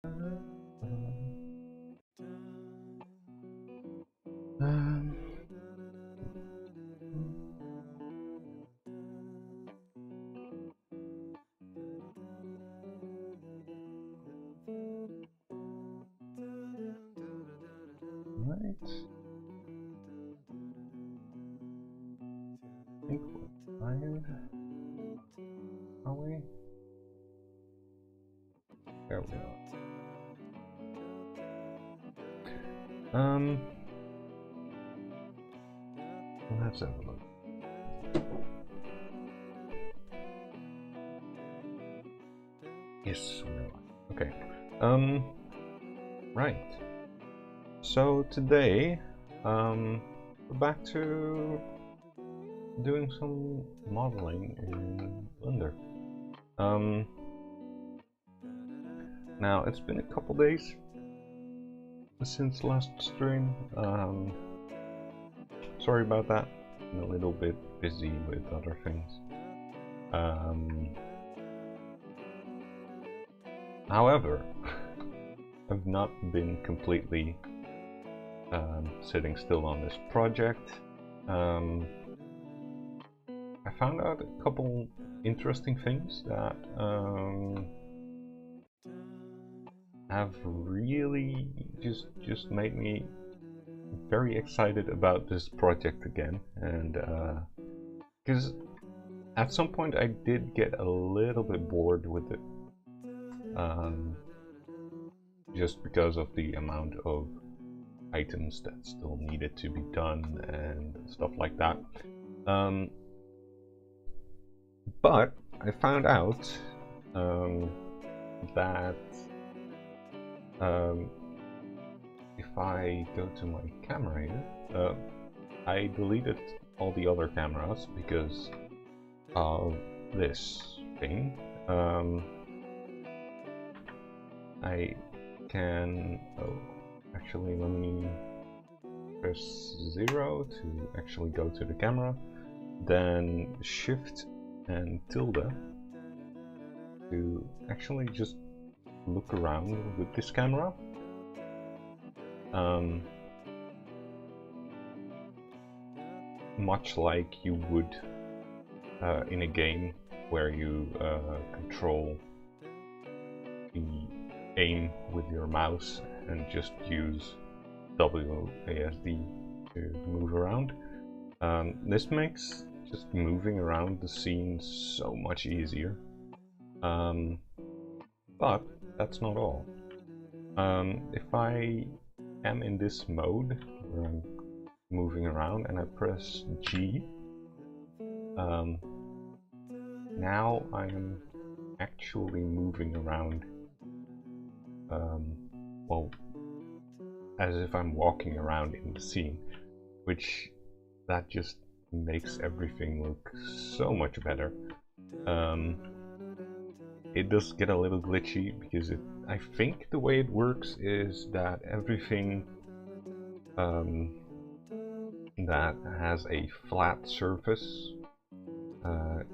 Right. I think we're fine. Are we? There we are. Let's have a look. Yes, we're live. Okay. Right. So today, we're back to doing some modeling in Blender. Now it's been a couple days since last stream. Sorry about that. I'm a little bit busy with other things. However, I've not been completely sitting still on this project. I found out a couple interesting things that have really just made me very excited about this project again, and because at some point I did get a little bit bored with it, just because of the amount of items that still needed to be done and stuff like that. But I found out that if I go to my camera here, I deleted all the other cameras because of this thing. I can, actually let me press 0 to actually go to the camera, then shift and tilde to actually just look around with this camera. Much like you would in a game where you control the aim with your mouse and just use WASD to move around. This makes just moving around the scene so much easier. But that's not all. If I am in this mode where I'm moving around and I press G, now I am actually moving around, well, as if I'm walking around in the scene, which that just makes everything look so much better. It does get a little glitchy because I think the way it works is that everything that has a flat surface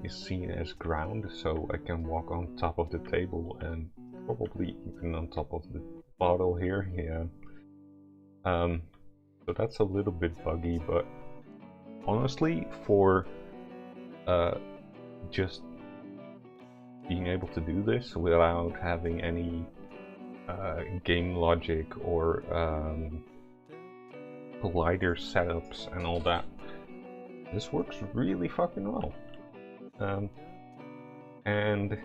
is seen as ground, so I can walk on top of the table and probably even on top of the bottle here. Yeah. So that's a little bit buggy, but honestly, for just being able to do this without having any game logic or collider setups and all that, this works really fucking well. And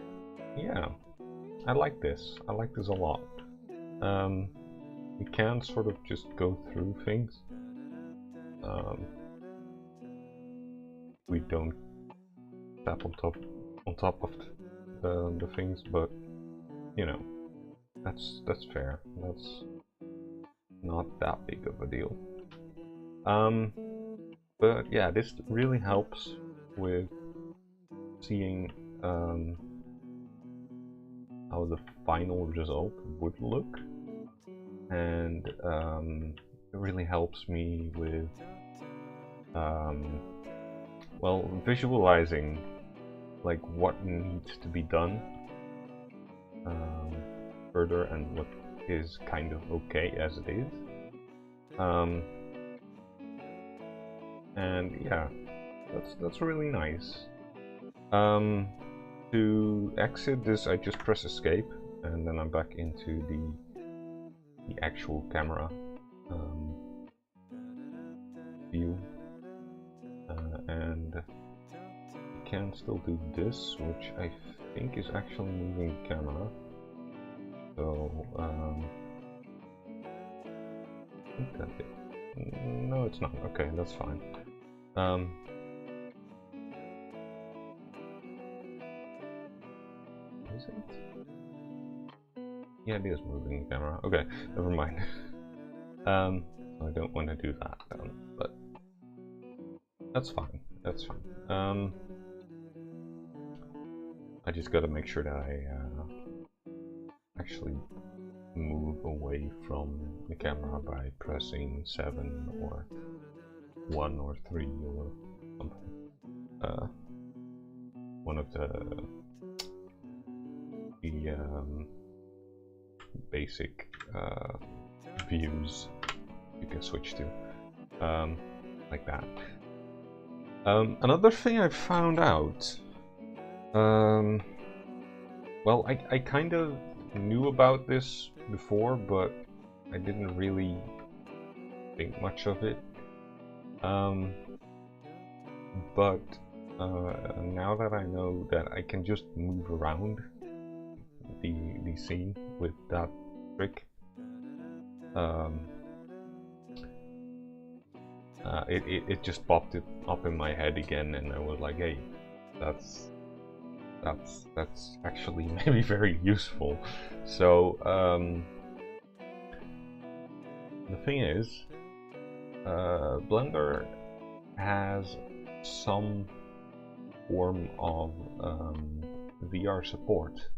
yeah, I like this. I like this a lot. You can sort of just go through things. We don't tap on top of the things, but you know, that's fair. That's not that big of a deal. But yeah, this really helps with seeing how the final result would look, and it really helps me with well, visualizing like what needs to be done further and what is kind of okay as it is. And yeah, that's really nice. To exit this, I just press escape, and then I'm back into the actual camera view, and I can still do this, which I think is actually moving the camera. So I think that it, no, it's not. Okay, that's fine. Is it? Yeah, it is moving the camera. Okay, never mind. I don't want to do that, but that's fine. That's fine. I just got to make sure that I actually move away from the camera by pressing 7 or 1 or 3 or something. One of the basic views you can switch to, like that. Another thing I found out, well, I kind of knew about this before, but I didn't really think much of it. But now that I know that I can just move around the scene with that trick, it just popped it up in my head again, and I was like, hey, that's actually maybe very useful. So the thing is, Blender has some form of VR support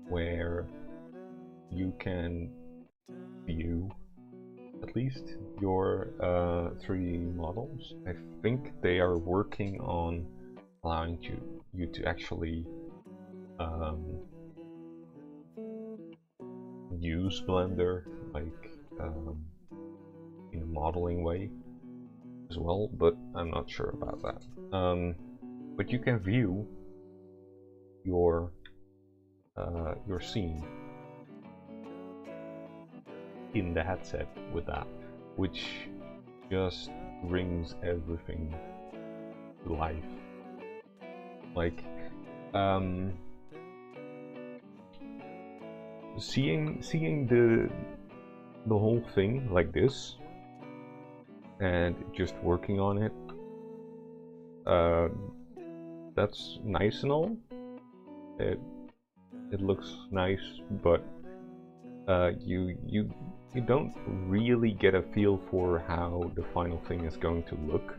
where you can view at least your 3D models. I think they are working on allowing you to actually use Blender like in a modeling way as well, but I'm not sure about that. But you can view your scene in the headset with that, which just brings everything to life. Like seeing the whole thing like this and just working on it, that's nice and all. It looks nice, but you don't really get a feel for how the final thing is going to look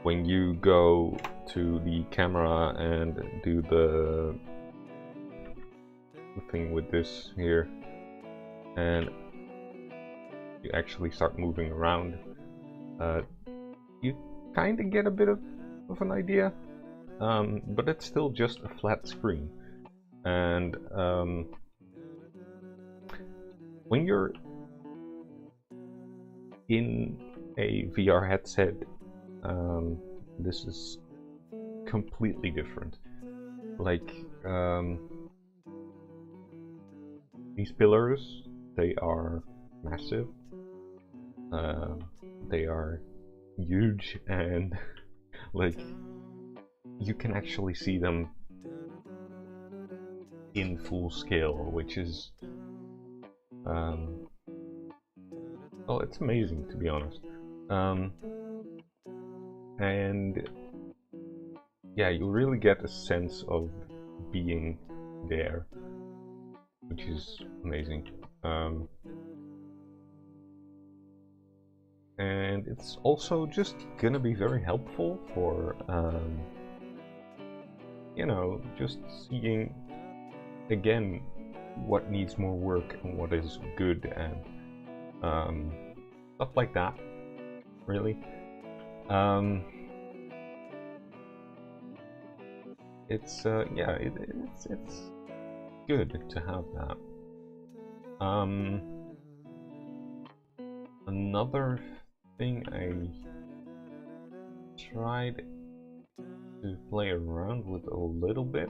when you go to the camera and do the thing with this here, and you actually start moving around. You kind of get a bit of an idea, but it's still just a flat screen. And when you're in a VR headset, this is completely different. Like these pillars, they are massive. They are huge, and like you can actually see them in full scale, which is well, it's amazing, to be honest. And yeah, you really get a sense of being there, which is amazing. And it's also just gonna be very helpful for you know, just seeing again what needs more work and what is good, and stuff like that, really. It's yeah, good to have that. Another thing I tried to play around with a little bit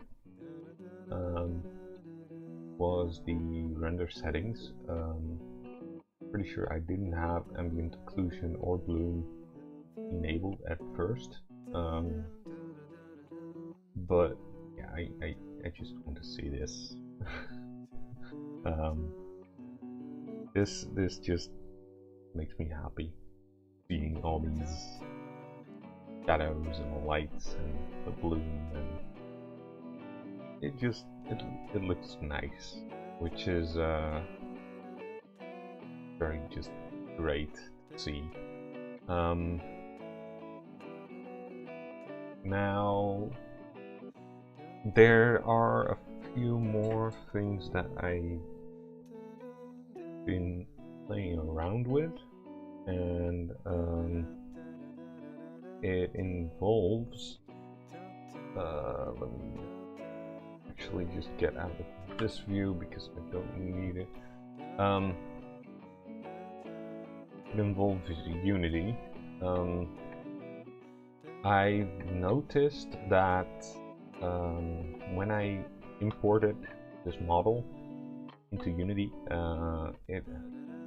was the render settings. Pretty sure I didn't have ambient occlusion or bloom enabled at first, but yeah, I just want to see this. This just makes me happy, seeing all these shadows and lights and the bloom, and it looks nice, which is very just great to see. Now there are a few more things that I've been playing around with, and it involves let me actually just get out of this view because I don't need it. It involves Unity. I've noticed that when I imported this model into Unity, it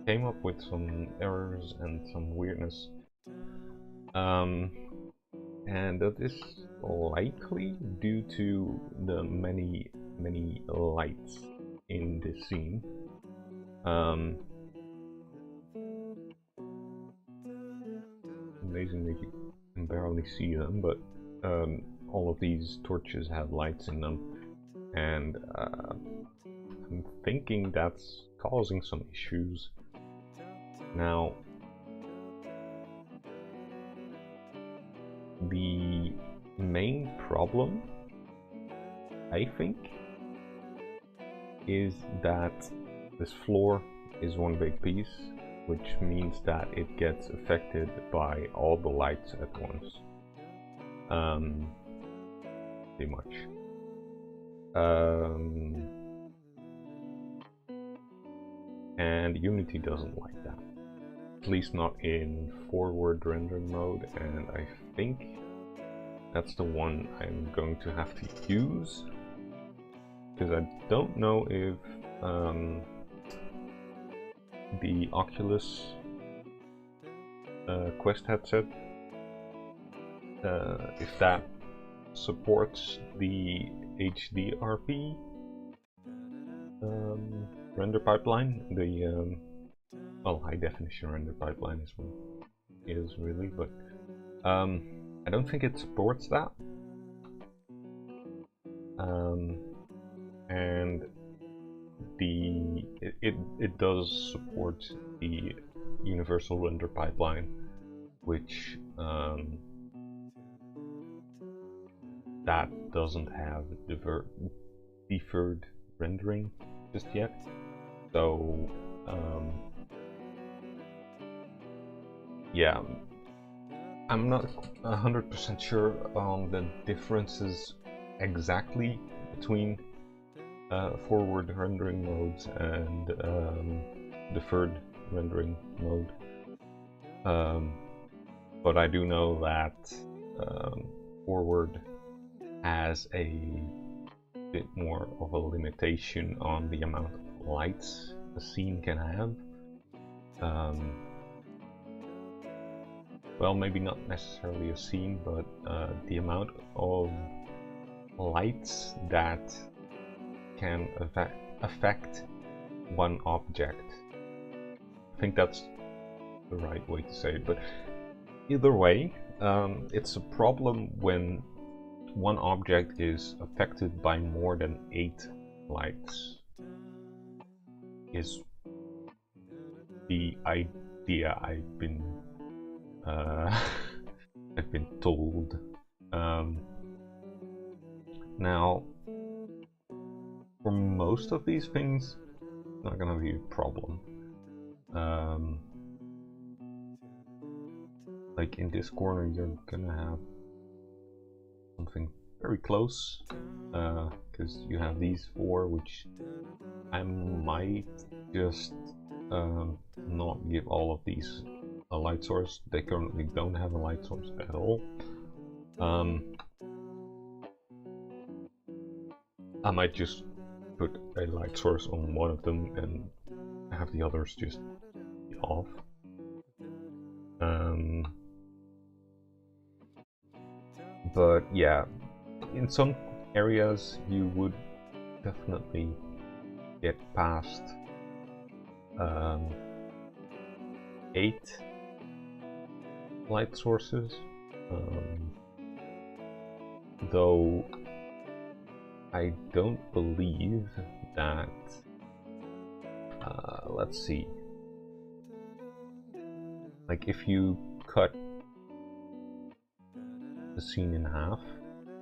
came up with some errors and some weirdness, and that is likely due to the many lights in this scene. Amazingly, you can barely see them, but all of these torches have lights in them, and I'm thinking that's causing some issues. Now, the main problem, I think, is that this floor is one big piece, which means that it gets affected by all the lights at once. Pretty much. And Unity doesn't like that. At least not in forward rendering mode, and I think that's the one I'm going to have to use, because I don't know if the Oculus Quest headset, if that supports the HDRP render pipeline, the well, high definition render pipeline is what it is really, but I don't think it supports that. And it does support the universal render pipeline, which that doesn't have deferred rendering just yet. So yeah, I'm not 100% sure on the differences exactly between forward rendering modes and deferred rendering mode, but I do know that forward has a bit more of a limitation on the amount of lights a scene can have. Well, maybe not necessarily a scene, but the amount of lights that can affect one object. I think that's the right way to say it, but either way, it's a problem when one object is affected by more than 8 lights. Is the idea I've been told. Now, for most of these things, it's not gonna be a problem. Like in this corner, you're gonna have something very close, because you have these four, which I might just not give all of these a light source. They currently don't have a light source at all. I might just put a light source on one of them and have the others just be off. But yeah, in some areas you would definitely get past 8 light sources, though I don't believe that, let's see, like if you cut the scene in half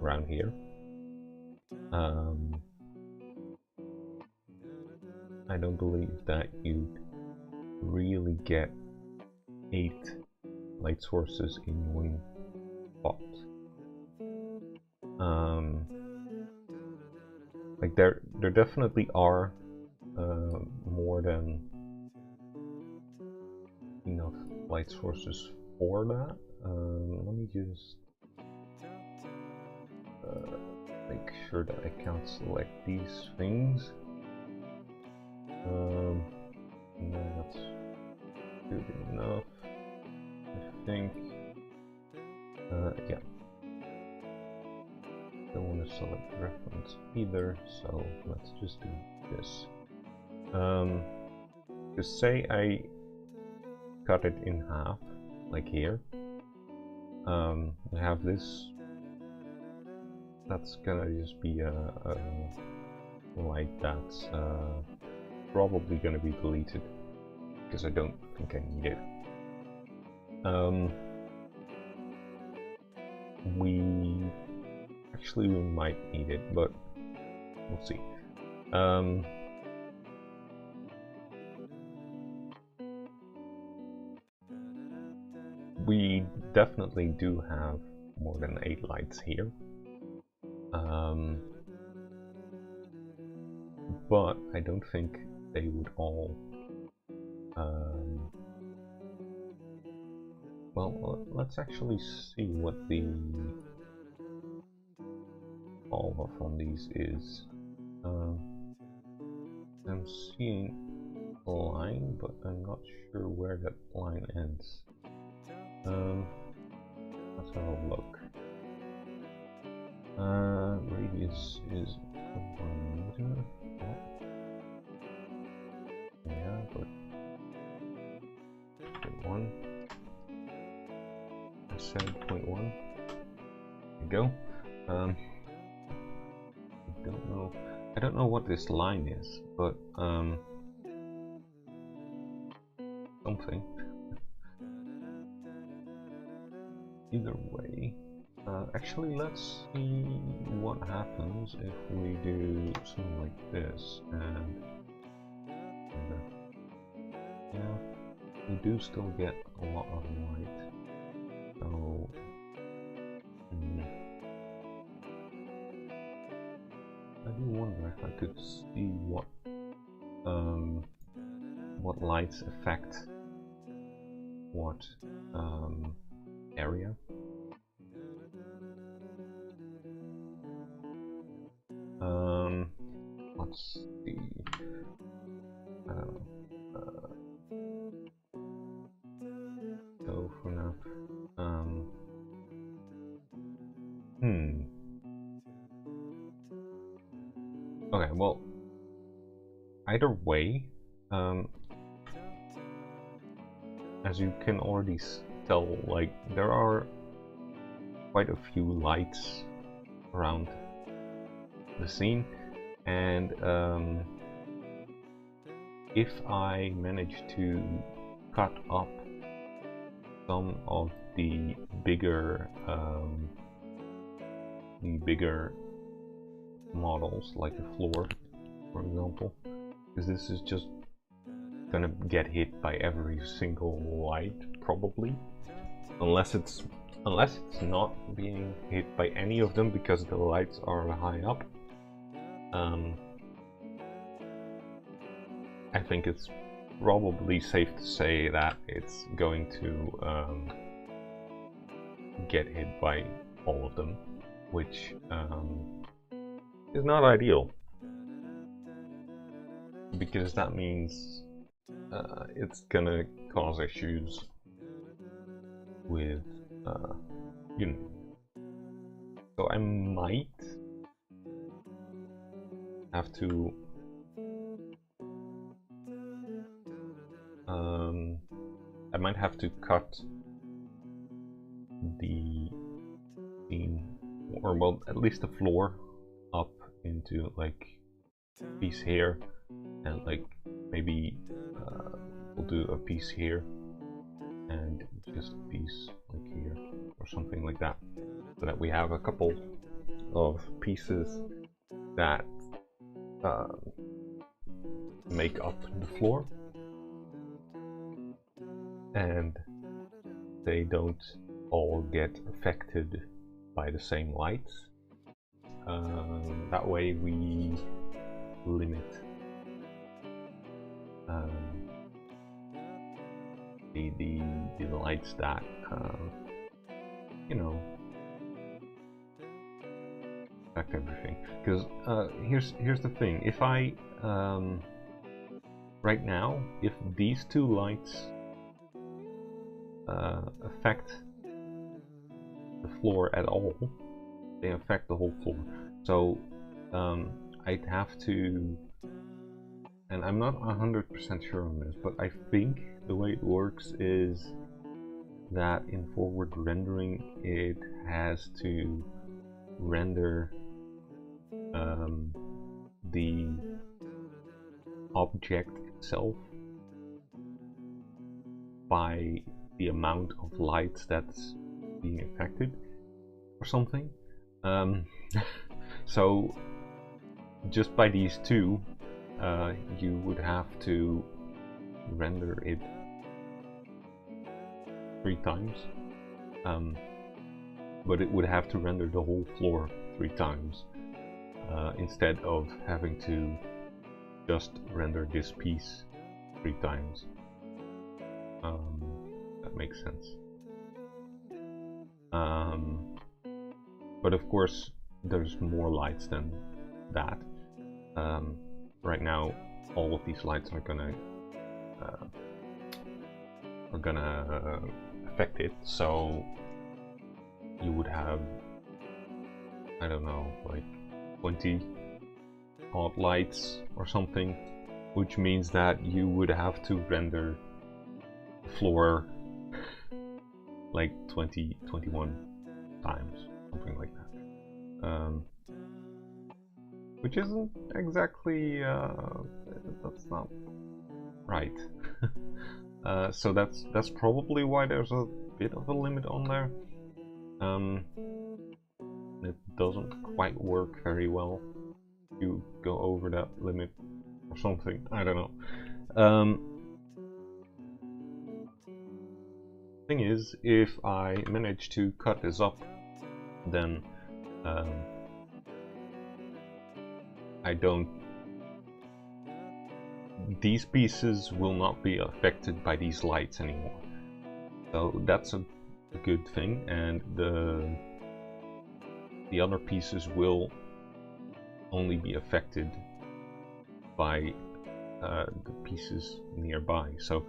around here, I don't believe that you really get 8 light sources in one spot. Like there definitely are more than enough light sources for that. Let me just make sure that I can't select these things. No, that's good enough, I think. Yeah. Don't want to select reference either, so let's just do this. Just say I cut it in half, like here. We have this. That's gonna just be a light that's probably gonna be deleted because I don't think I need it. We might need it, but we'll see. We definitely do have more than 8 lights here. But I don't think they would all well, let's actually see what the all off on these is. I'm seeing a line, but I'm not sure where that line ends. Let's have a look. Radius is 1 meter. Yeah, but 0.1. I said 0.1. There you go. I don't know what this line is, but something. Either way, actually let's see what happens if we do something like this, and yeah, we do still get a lot of light. So I do wonder if I could see what lights affect what area. Let's see. I don't know. So for now, okay, well, either way, as you can already tell, like, there are quite a few lights around the scene, and if I manage to cut up some of the bigger models, like the floor, for example, because this is just gonna get hit by every single light, probably. unless it's not being hit by any of them because the lights are high up. I think it's probably safe to say that it's going to get hit by all of them, which is not ideal, because that means it's gonna cause issues with Unity. So I might have to cut the scene, or well, at least the floor up into like a piece here, and like maybe we'll do a piece here and just a piece like here or something like that, so that we have a couple of pieces that make up the floor, and they don't all get affected by the same lights. That way we limit the lights that you know, affect everything. Because here's the thing: if I right now, if these two lights affect the floor at all, they affect the whole floor. So I'd have to, and I'm not 100% sure on this, but I think the way it works is that in forward rendering it has to render the object itself by the amount of light that's being affected or something. So just by these two, you would have to render it 3 times, but it would have to render the whole floor 3 times instead of having to just render this piece 3 times. That makes sense. But of course there's more lights than that. Right now all of these lights are gonna affect it, so you would have, I don't know, like 20 odd lights or something, which means that you would have to render the floor like 21 times, something like that, which isn't exactly that's not right. So that's probably why there's a bit of a limit on there. It doesn't quite work very well if you go over that limit or something, I don't know. Thing is, if I manage to cut this up, then these pieces will not be affected by these lights anymore. So that's a good thing, and the other pieces will only be affected by the pieces nearby. So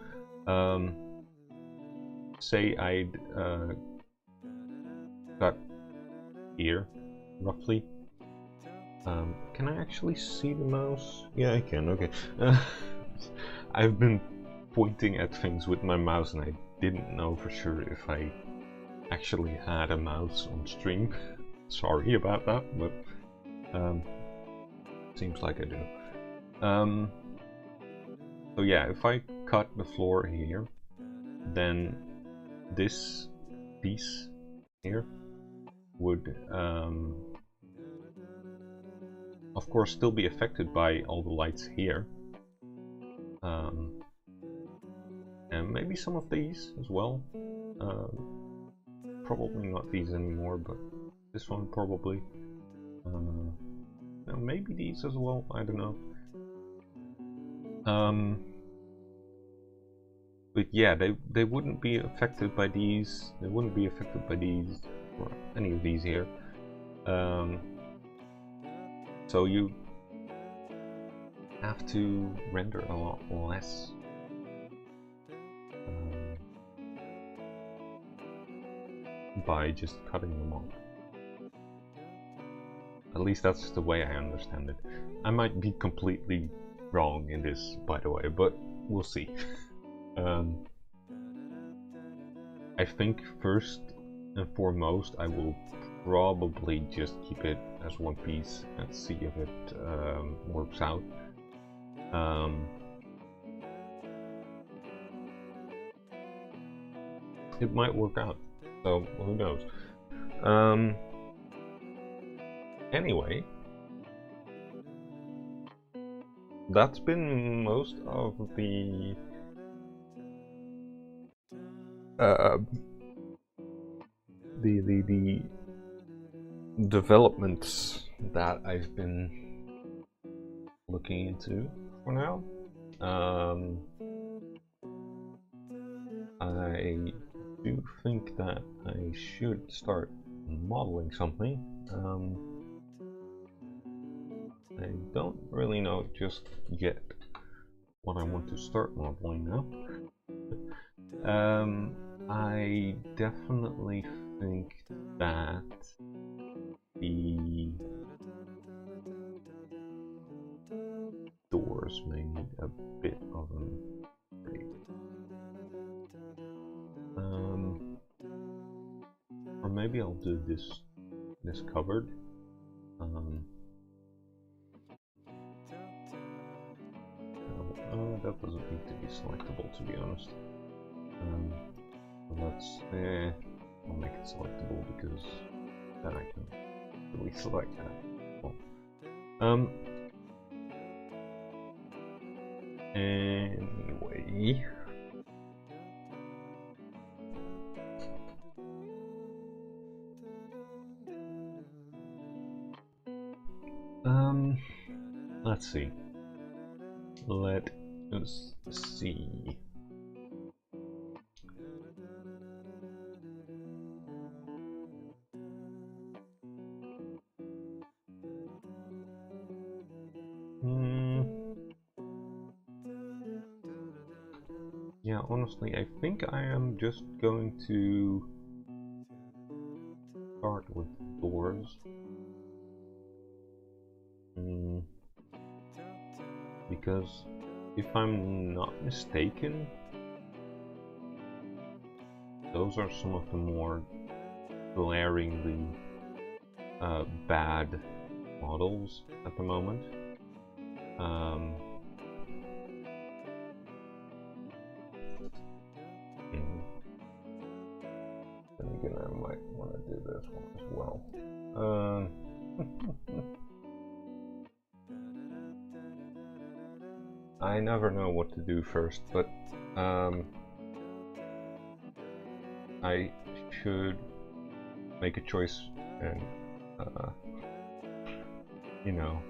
say I'd cut here roughly. Can I actually see the mouse? Yeah, I can. Okay. I've been pointing at things with my mouse and I didn't know for sure if I actually had a mouse on stream. Sorry about that, but seems like I do. So yeah, if I cut the floor here, then this piece here would of course still be affected by all the lights here, and maybe some of these as well, probably not these anymore, but this one probably. Maybe these as well, I don't know. But yeah, they wouldn't be affected by these. They wouldn't be affected by these or any of these here. So you have to render a lot less. By just cutting them off. At least that's the way I understand it. I might be completely wrong in this, by the way, but we'll see. I think first and foremost I will probably just keep it as one piece and see if it works out. It might work out, so who knows. Anyway, that's been most of the developments that I've been looking into for now. I do think that I should start modeling something. I don't really know just yet what I want to start modeling now. I definitely think that the doors may need a bit of an upgrade. Or maybe I'll do this cupboard. That doesn't need to be selectable, to be honest. I'll make it selectable because then I can really select that. Well, anyway. Let's see. Let us see. Yeah, honestly, I think I am just going to start with doors. Because if I'm not mistaken, those are some of the more glaringly bad models at the moment. Then again, I might want to do this one as well. I never know what to do first, but I should make a choice and you know,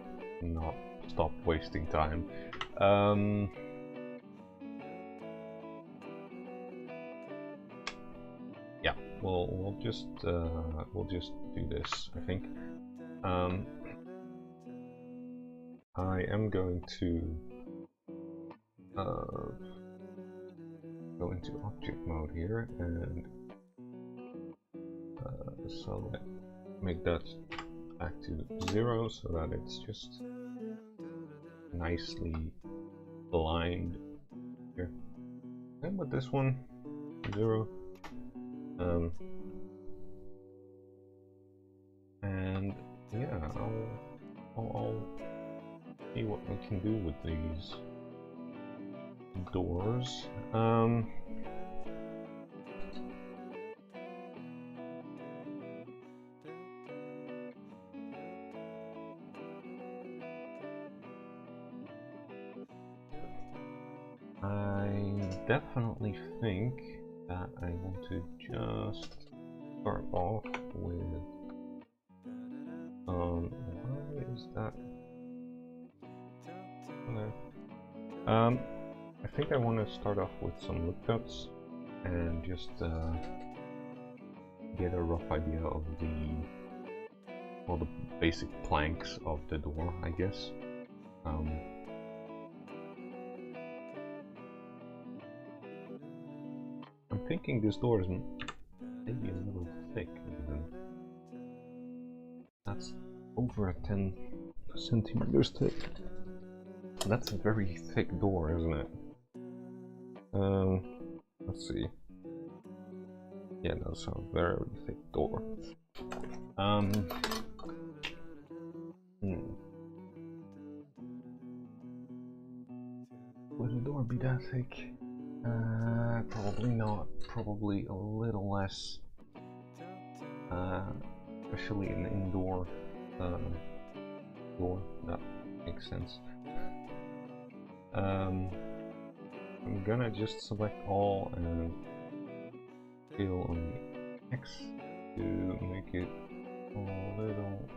not stop wasting time. Yeah, we'll just do this, I think. I am going to go into object mode here and so make that back to 0 so that it's just nicely aligned here. And with this one, 0. And yeah, I'll see what we can do with these doors. I definitely think that I want to just start off with why is that? Okay. I think I want to start off with some look cuts and just get a rough idea of the basic planks of the door, I guess. I'm thinking this door is maybe a little thick even. That's over 10 centimeters thick. That's a very thick door, isn't it? Let's see. Yeah, that's a very thick door. Would the door be that thick? Probably not. Probably a little less. Especially an indoor door. That makes sense. I'm gonna just select all and scale on the X to make it a little.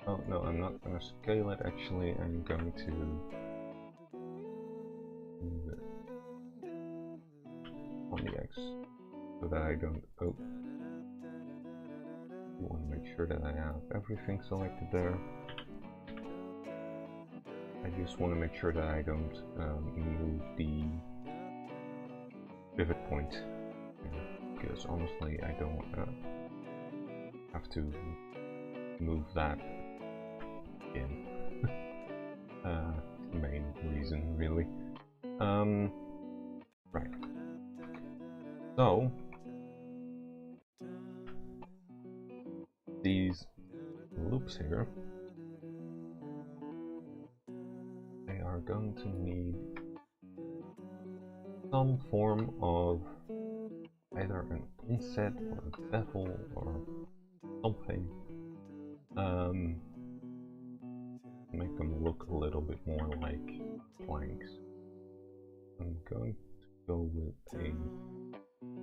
Oh no, I'm not gonna scale it actually. I'm going to move it on the X so that I don't. Oh, I want to make sure that I have everything selected there. I just want to make sure that I don't move the pivot point, because honestly I don't have to move that in. The main reason, really. Right. So these loops here, they are going to need some form of either an inset or a bevel or something. Make them look a little bit more like planks. I'm going to go with a,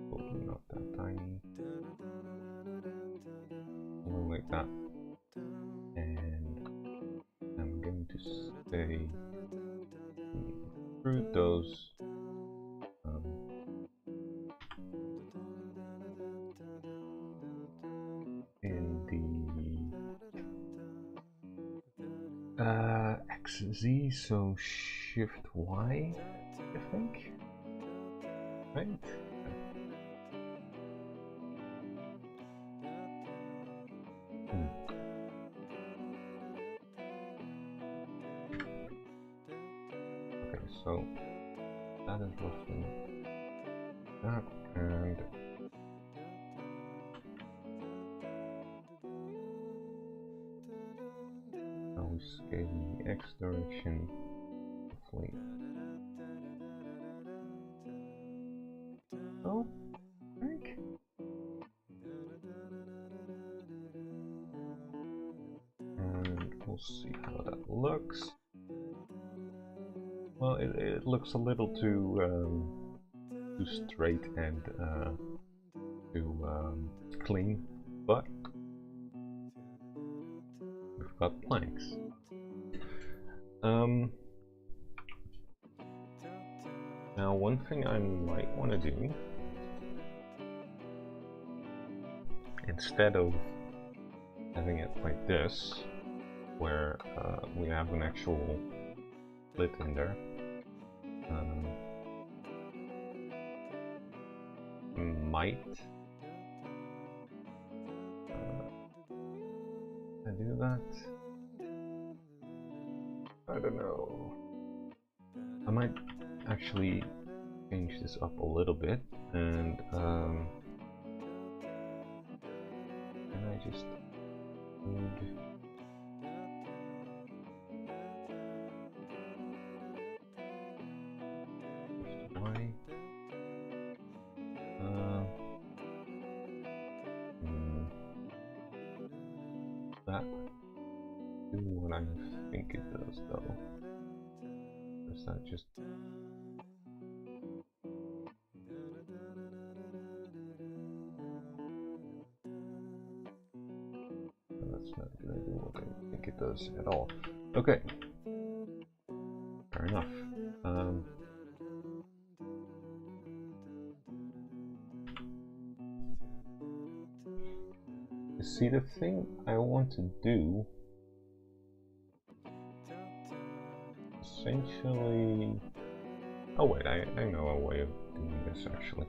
probably not that tiny, something like that, and I'm going to say through those in the XZ, so Shift Y, I think, right? Okay, so that is roughly that, and now we scale in the X direction, roughly. So, I think. And we'll see how that looks. Well, it looks a little too straight and too clean, but we've got planks. Now, one thing I might want to do, instead of having it like this, where we have an actual slit in there, might I do that? I don't know. I might actually change this up a little bit, and can I just move Y? That do what I think it does, though. Is that just does at all. Okay. Fair enough. You see, the thing I want to do essentially... Oh wait, I know a way of doing this actually.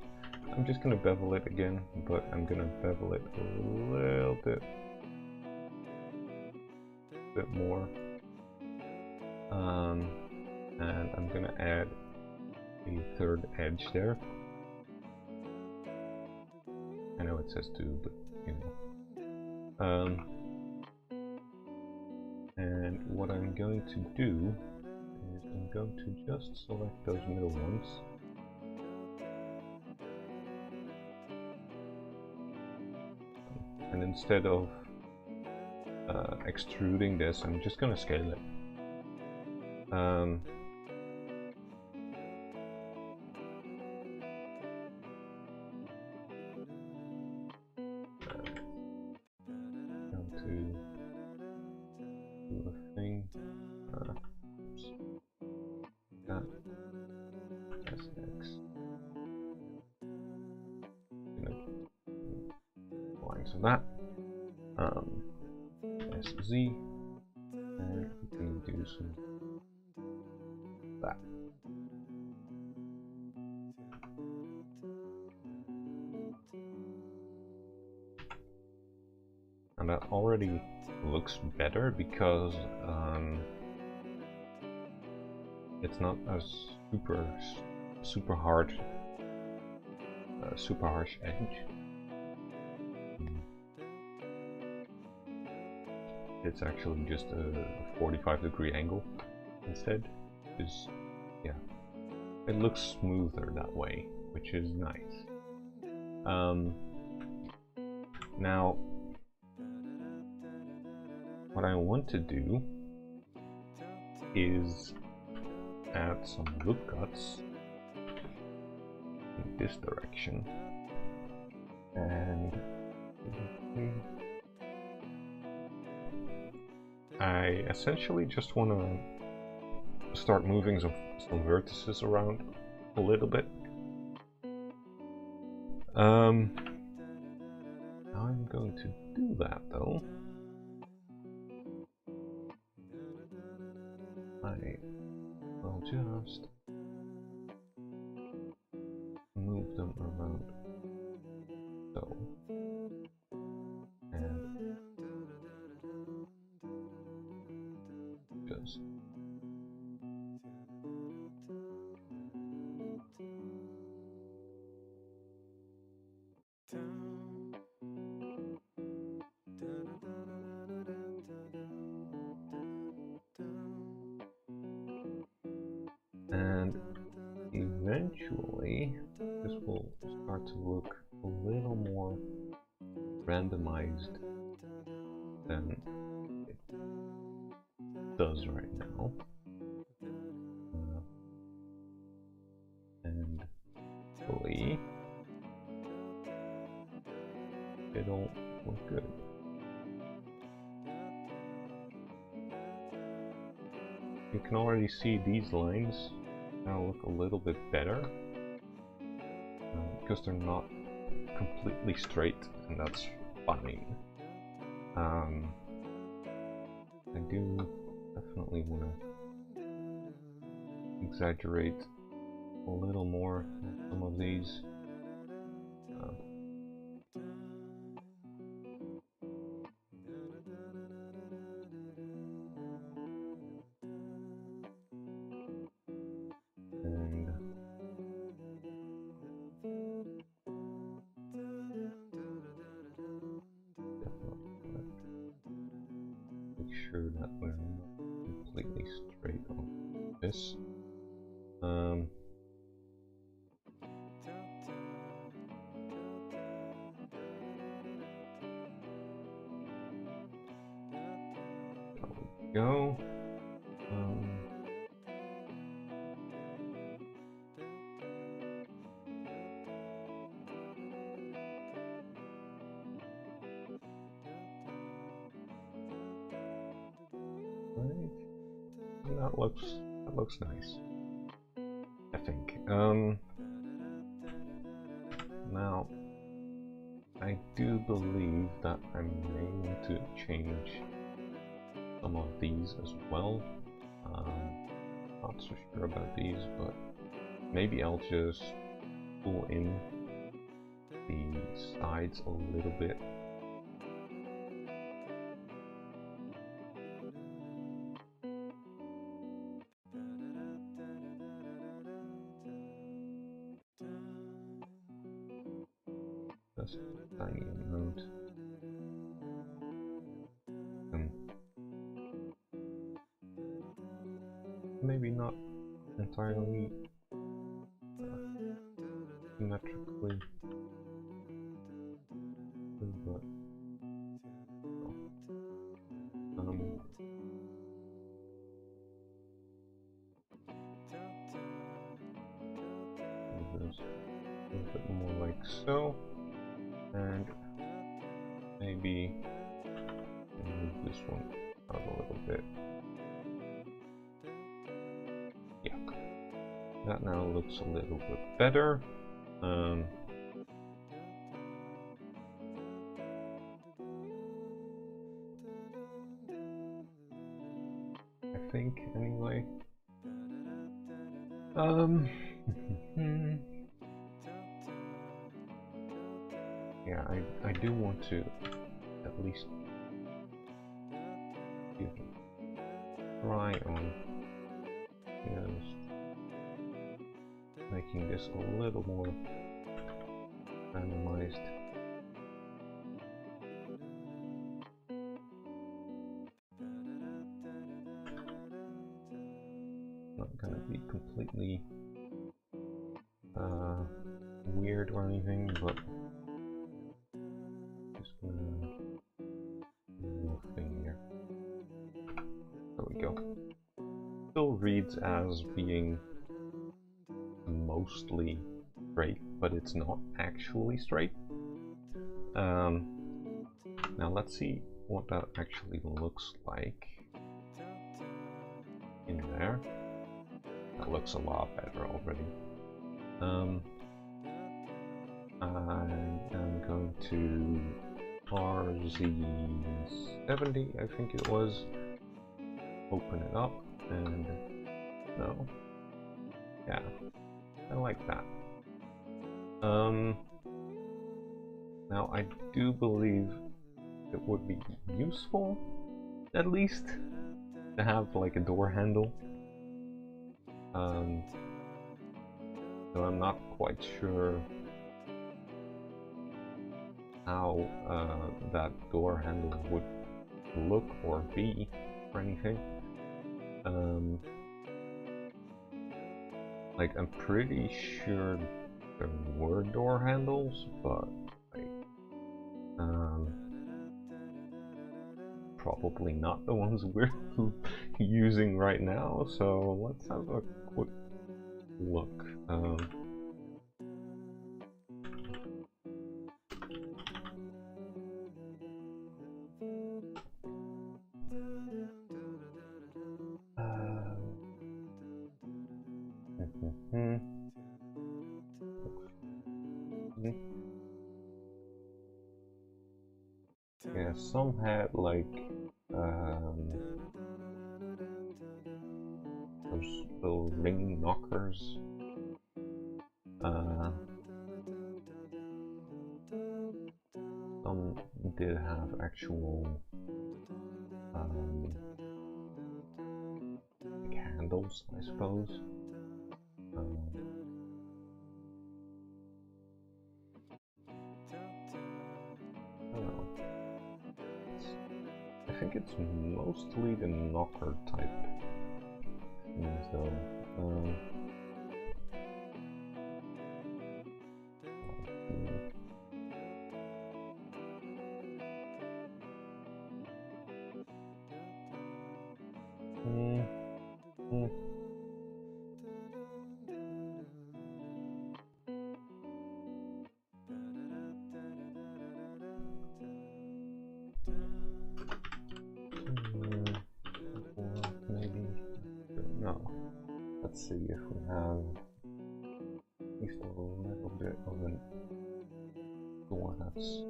I'm just gonna bevel it again, but I'm gonna bevel it a little bit more. And I'm gonna add a third edge there. I know it says 2, but you know. And what I'm going to do is I'm going to just select those middle ones. And instead of extruding this, I'm just going to scale it. Going to do a thing. That SX. Lines of that. SZ. And we can do some that. And that already looks better because it's not a super harsh edge. It's actually just a 45-degree angle instead. Is yeah, it looks smoother that way, which is nice. Now, what I want to do is add some loop cuts in this direction, and I essentially just want to start moving some vertices around a little bit. How I'm going to do that though, I will just move them around so, and just and eventually this will start to look a little more randomized than it does right now. And hopefully it'll look good. You can already see these lines now look a little bit better because they're not completely straight, and that's fine. I do definitely want to exaggerate a little more on some of these. And make sure that we're not completely straight on this. There we go. that looks nice, I think. Now I do believe that I may want to change some of these as well. Not so sure about these, but maybe I'll just pull in the sides a little bit. Just a tiny amount. Maybe not entirely symmetrically, but this a little bit more like so, and maybe move this one out a little bit. Yeah, that now looks a little bit better. I think anyway. Yeah, I do want to at least give a try on just making this a little more randomized. Not gonna be completely weird or anything, but just gonna do a little thing here. There we go. Still reads as being mostly straight, but it's not actually straight. Now let's see what that actually looks like in there. That looks a lot better already. I am going to RZ70, I think it was. Open it up, and no, yeah, I like that. Now I do believe it would be useful, at least, to have like a door handle. So I'm not quite sure how that door handle would look or be or anything. Like, I'm pretty sure there were door handles, but like, probably not the ones we're using right now. So let's have a quick look. Yeah, some had like those little ring knockers. Some did have actual like handles, I suppose. I don't know. I think it's mostly the knocker type things though. Maybe let's see if we have at least a little bit of a door that's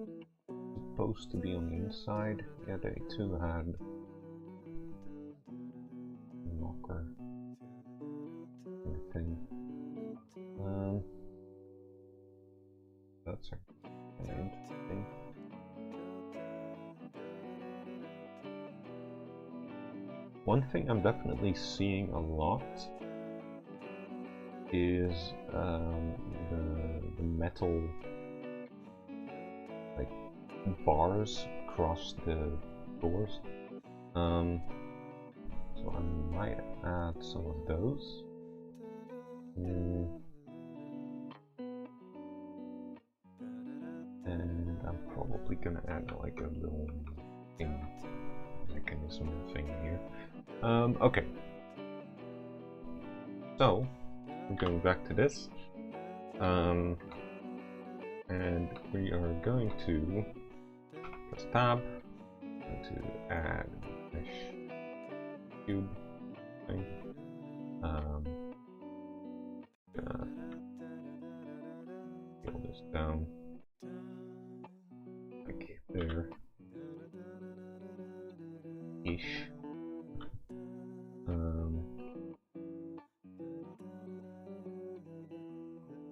supposed to be on the inside. Yeah, they too had a knocker thing. That's kind of interesting. One thing I'm definitely seeing a lot is the metal like bars across the doors. So I might add some of those. And I'm probably gonna add like a little mechanism thing here. Okay. So we're going back to this. And we are going to press tab to add mesh cube thing. Gonna scale this down like there ish.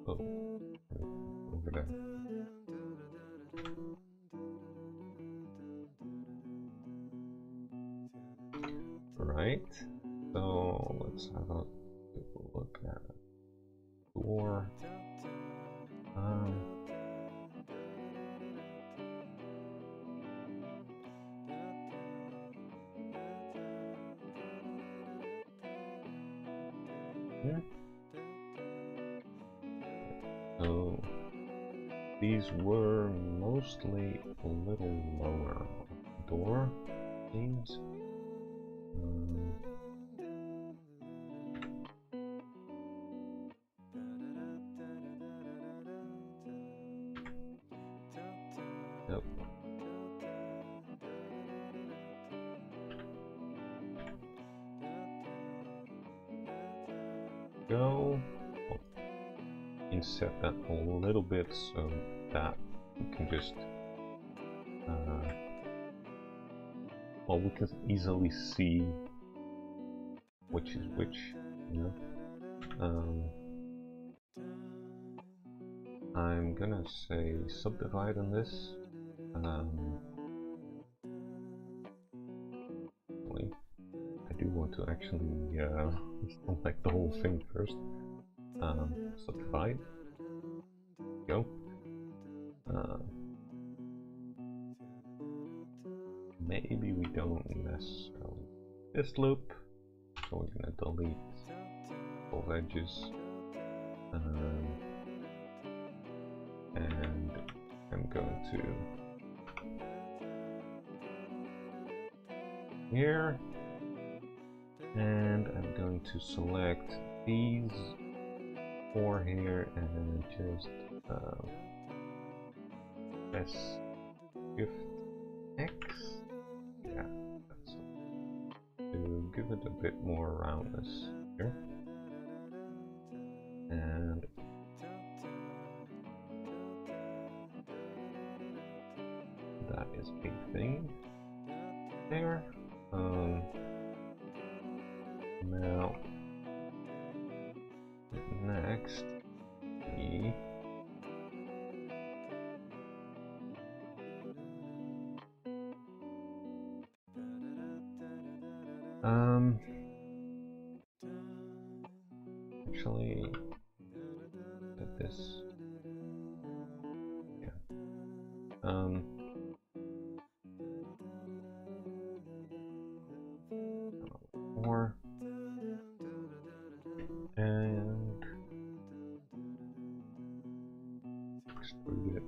Over there. Right, so let's have a look at a door. Here. So these were mostly a little lower. Door seems. Nope. Go. Inset that a little bit so that we can just well, we can easily see which is which, you know. I'm gonna say subdivide on this. I do want to actually select the whole thing first. Subdivide. Go. Maybe we don't necessarily this loop, so we're gonna delete both edges. And I'm going to here, and I'm going to select these four here and just press Shift X. Yeah, that's to give it a bit more roundness here. And that is a thing there. Now next we actually did this. Yeah. More and extrude it.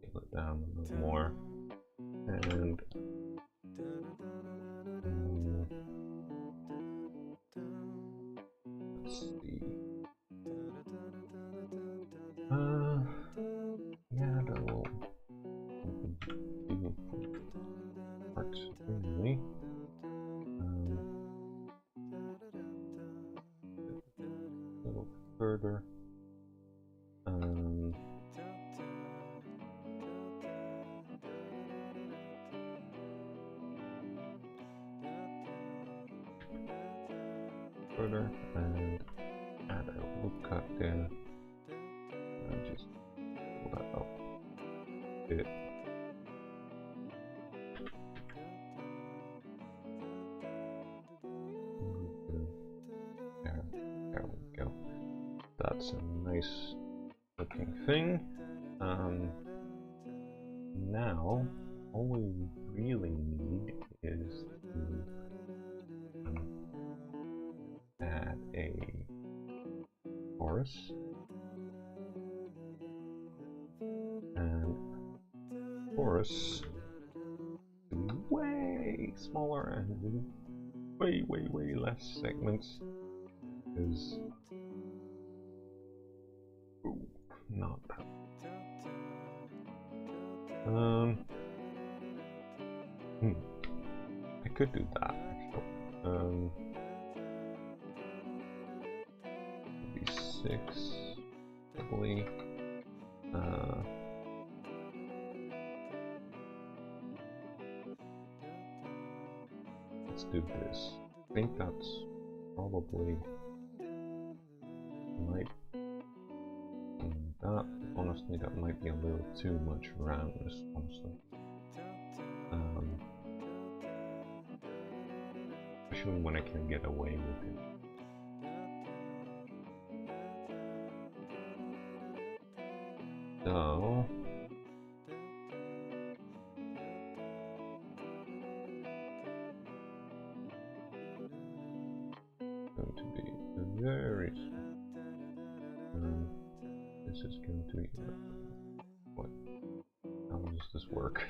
Scale it down a little more and let's see. Yeah, that will do parts really. further. Further and add a woodcut there and just pull that up a bit. There we go. That's a nice looking thing. Now all we really need is to add a chorus, and chorus is way smaller and way less segments is not that. I could do that actually. Maybe 6 probably. Let's do this. I think that's probably might. That honestly, that might be a little too much roundness, honestly. Especially when I can get away with it. So going to be very this is going to be what? How does this work?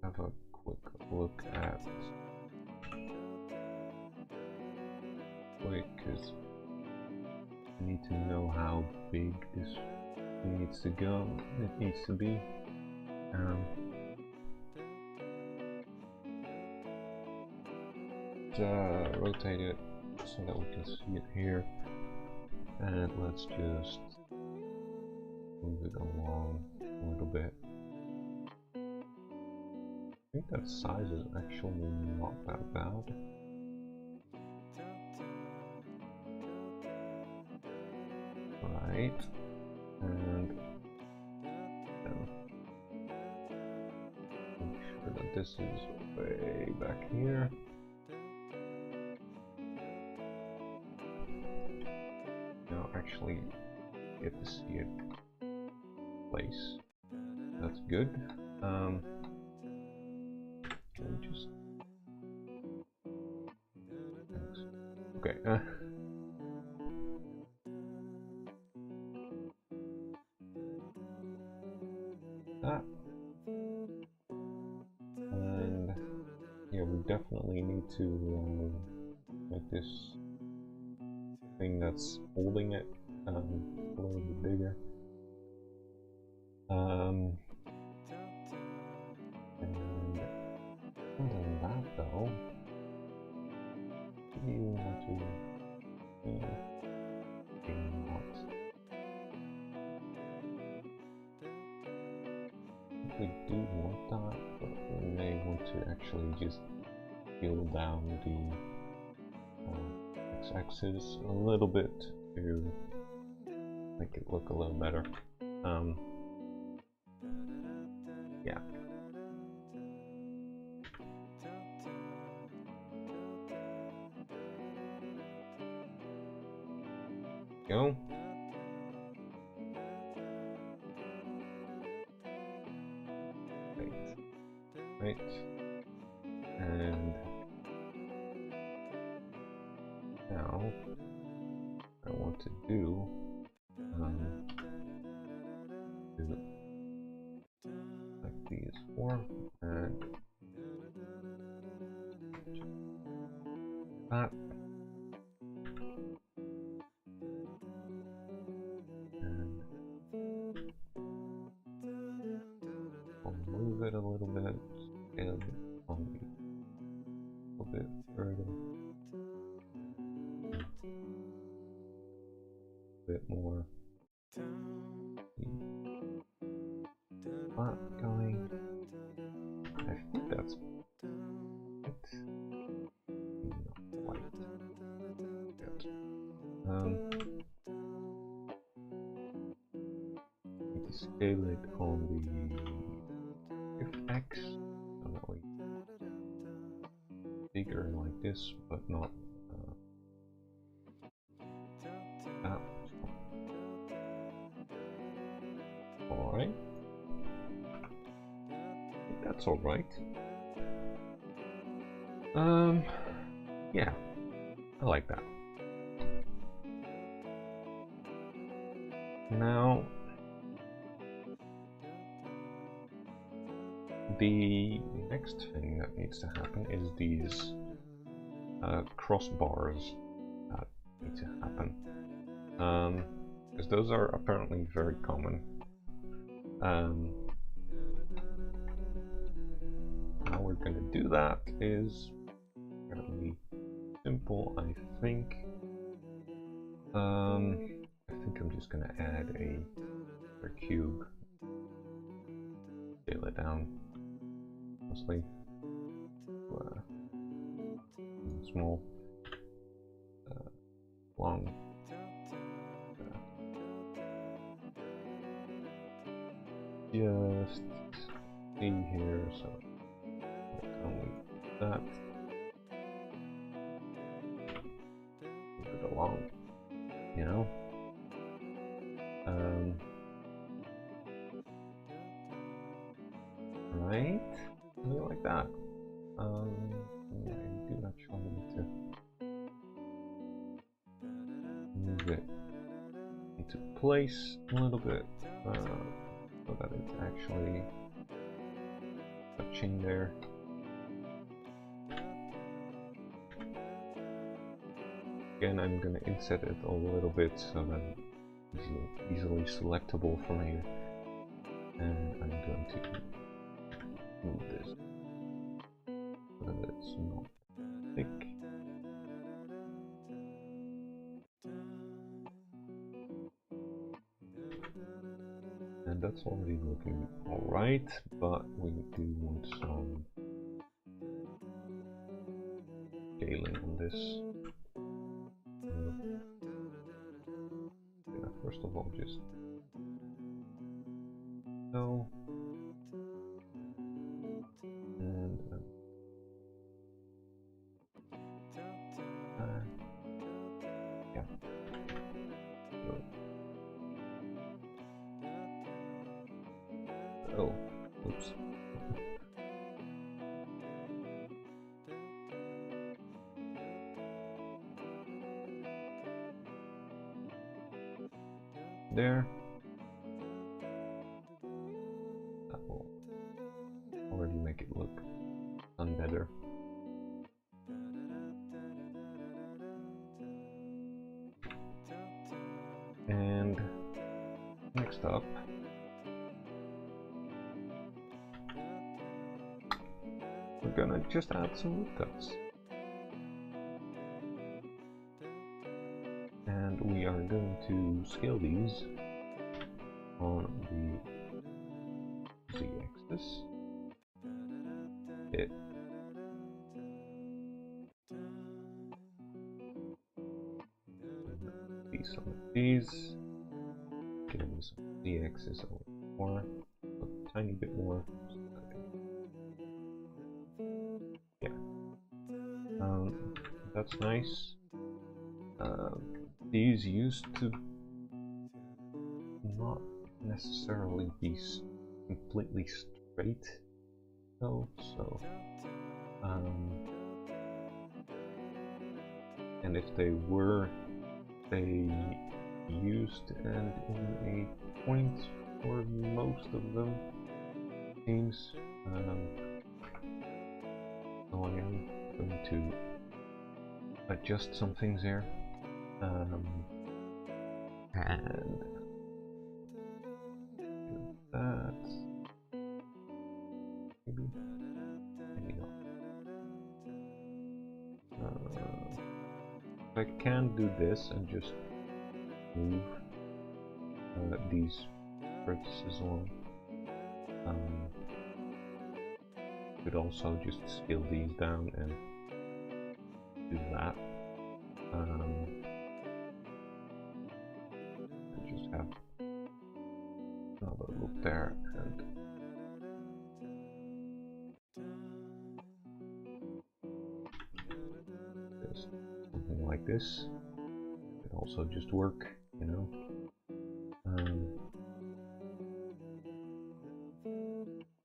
Have a quick look at because I need to know how big this needs to go. It needs to be. Rotate it so that we can see it here, and let's just move it along a little bit. I think that size is actually not that bad. Right, and make sure that this is way back here. Now actually get to see it place. That's good. Can we just okay. That. And yeah, we definitely need to make this thing that's holding it a little bit bigger. And other than that though, you want to we do want that, but we may want to actually just scale down the x-axis a little bit to make it look a little better. Yeah. Go. Right, and now I want to do like these 4 and that. And I'll move it a little bit, scale it on a little bit further. A bit more. Flat going. I think that's it. Not quite yet. Need to scale it on the effects, so that way bigger like this, but not that. Alright. That's alright. Yeah, I like that. Now, the next thing that needs to happen is these crossbars that need to happen. Because those are apparently very common. How we're going to do that is fairly simple, I think. I think I'm just going to add a cube, scale it down mostly small, long. Just see here, so only that. Move it along, you know. Right? Something like that. Yeah, I do actually need to move it into place a little bit, so that it's actually touching there. Again, I'm going to inset it a little bit so that it's easily selectable from here. And I'm going to move this so that it's not thick. And that's already looking alright, but we do want some scaling on this. Yeah, first of all, just so. And yeah. Oh, oops. There. That will already make it look done better. And next up, we're gonna just add some woodcuts. And we are going to scale these on the z-axis. Hit some of these. Give them some z-axis a little more, a tiny bit more. Yeah, that's nice. These used to not necessarily be completely straight though, so and if they were, they used to end in a point for most of them, seems. So I am going to adjust some things here. And do that. Maybe not. I can do this and just move these vertices along. Could also just scale these down and do that. And just have another loop there, and just something like this. Could also just work, you know.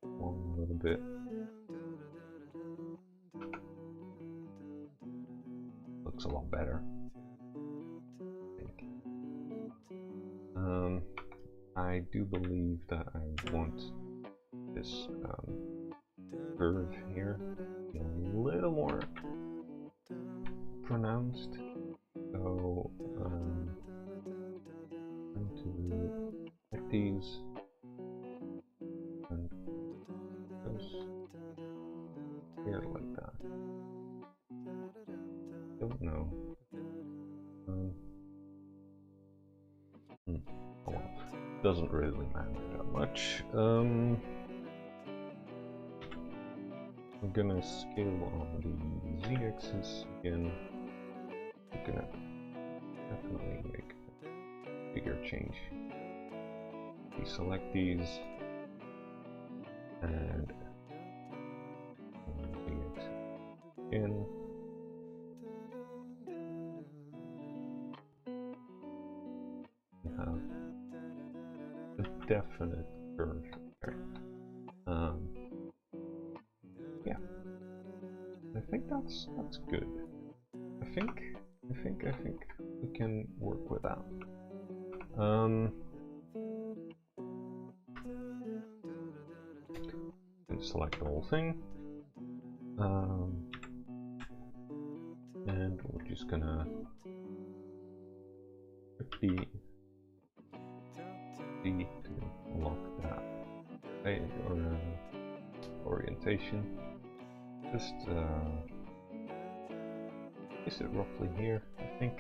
One little bit. Looks a lot better, I think. I do believe that I want this curve here to be a little more pronounced. So I'm going to take these and just here like that. Don't know. Oh well, doesn't really matter that much. I'm gonna scale on the z-axis again. I'm gonna definitely make a bigger change. Deselect these and z-axis again. Have a definite curve there. Yeah, I think that's good. I think we can work with that. And select the whole thing. And we're just gonna put the D to lock that or orientation. Just is it roughly here? I think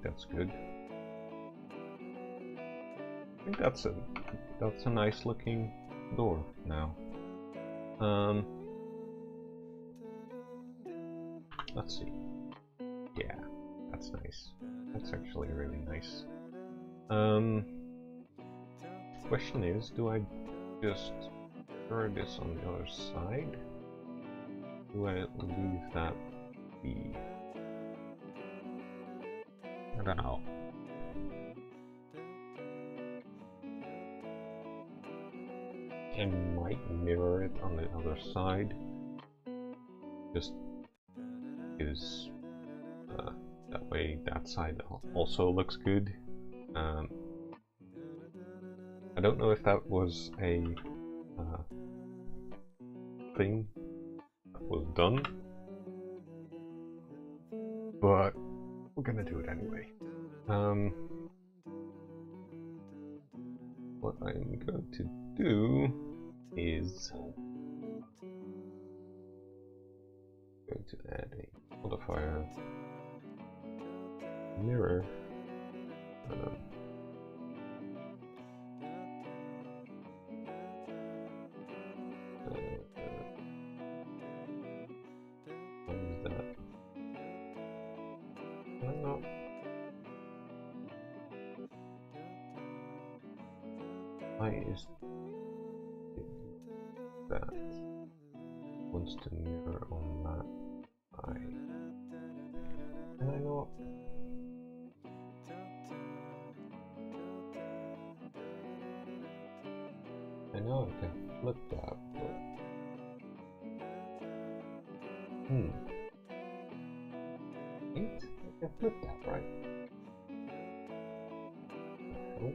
that's good. I think that's a nice looking door now. Let's see. Yeah, that's nice. That's actually really nice. Question is, do I just throw this on the other side? Do I leave that be? I don't know. I might mirror it on the other side. Just because that way that side also looks good. I don't know if that was a thing that was done, but we're gonna do it anyway. What I'm going to do is going to add a modifier mirror. What is that? I don't know. Why is that? Wants to mirror on that eye. And I know. I know I can flip that, but Wait, I can flip that, right? Oh.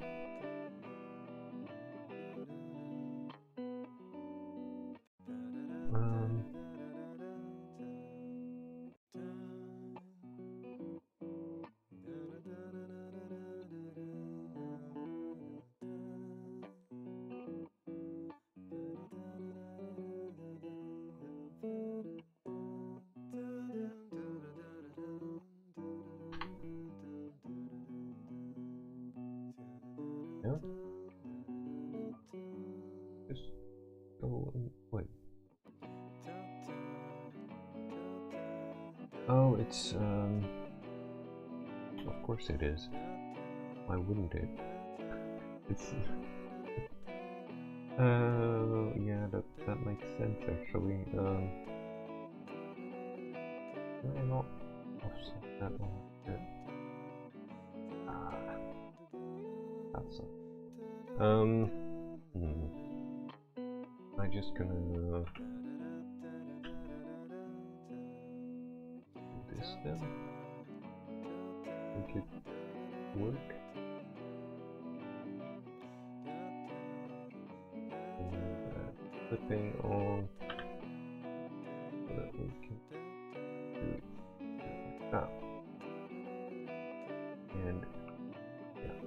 here. Just go and wait. Oh, it's of course it is. Why wouldn't it? It's yeah, that makes sense actually. Can I not offset that one? That's I'm just gonna do this then. Make it work. Flipping on so that we can do that. And yeah,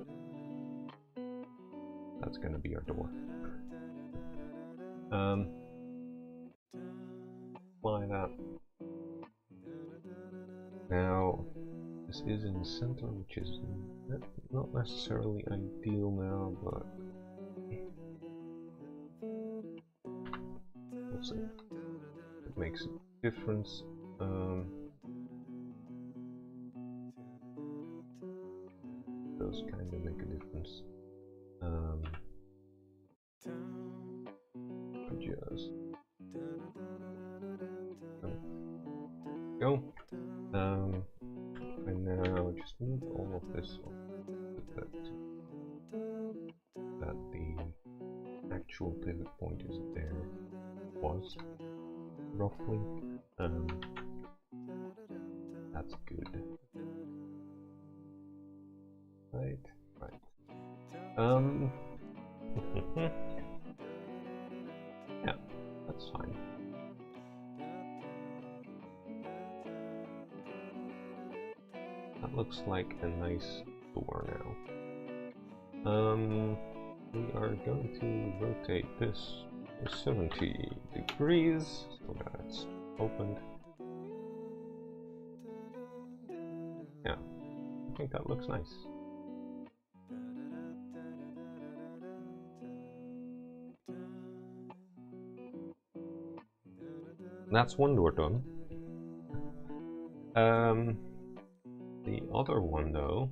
that's gonna be our door. Apply that. Now this is in the center, which is not necessarily ideal now, but we'll see. It makes a difference. Those kind of make a difference. Just go. And now just move all of this on that the actual pivot point is there. Was roughly. That's good. Right. Yeah, that's fine. That looks like a nice door now. We are going to rotate this 70 degrees so that it's opened. Yeah, I think that looks nice. That's one door done. The other one though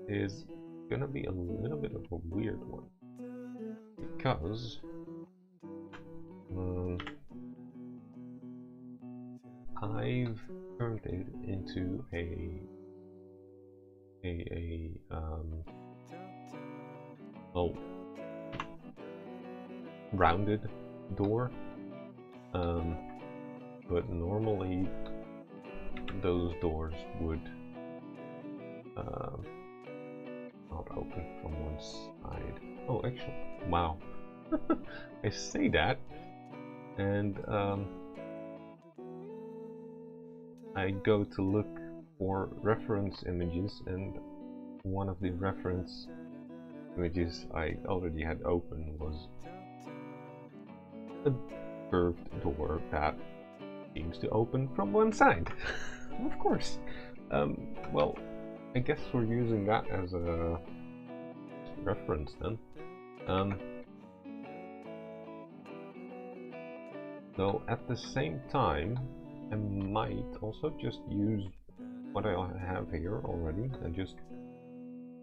is gonna be a little bit of a weird one because I've turned it into well, rounded door, but normally those doors would not open from one side. Oh, actually, wow. I say that, and I go to look for reference images, and one of the reference images I already had open was a curved door that seems to open from one side. Of course. Well, I guess we're using that as a reference then. Though at the same time, I might also just use what I have here already and just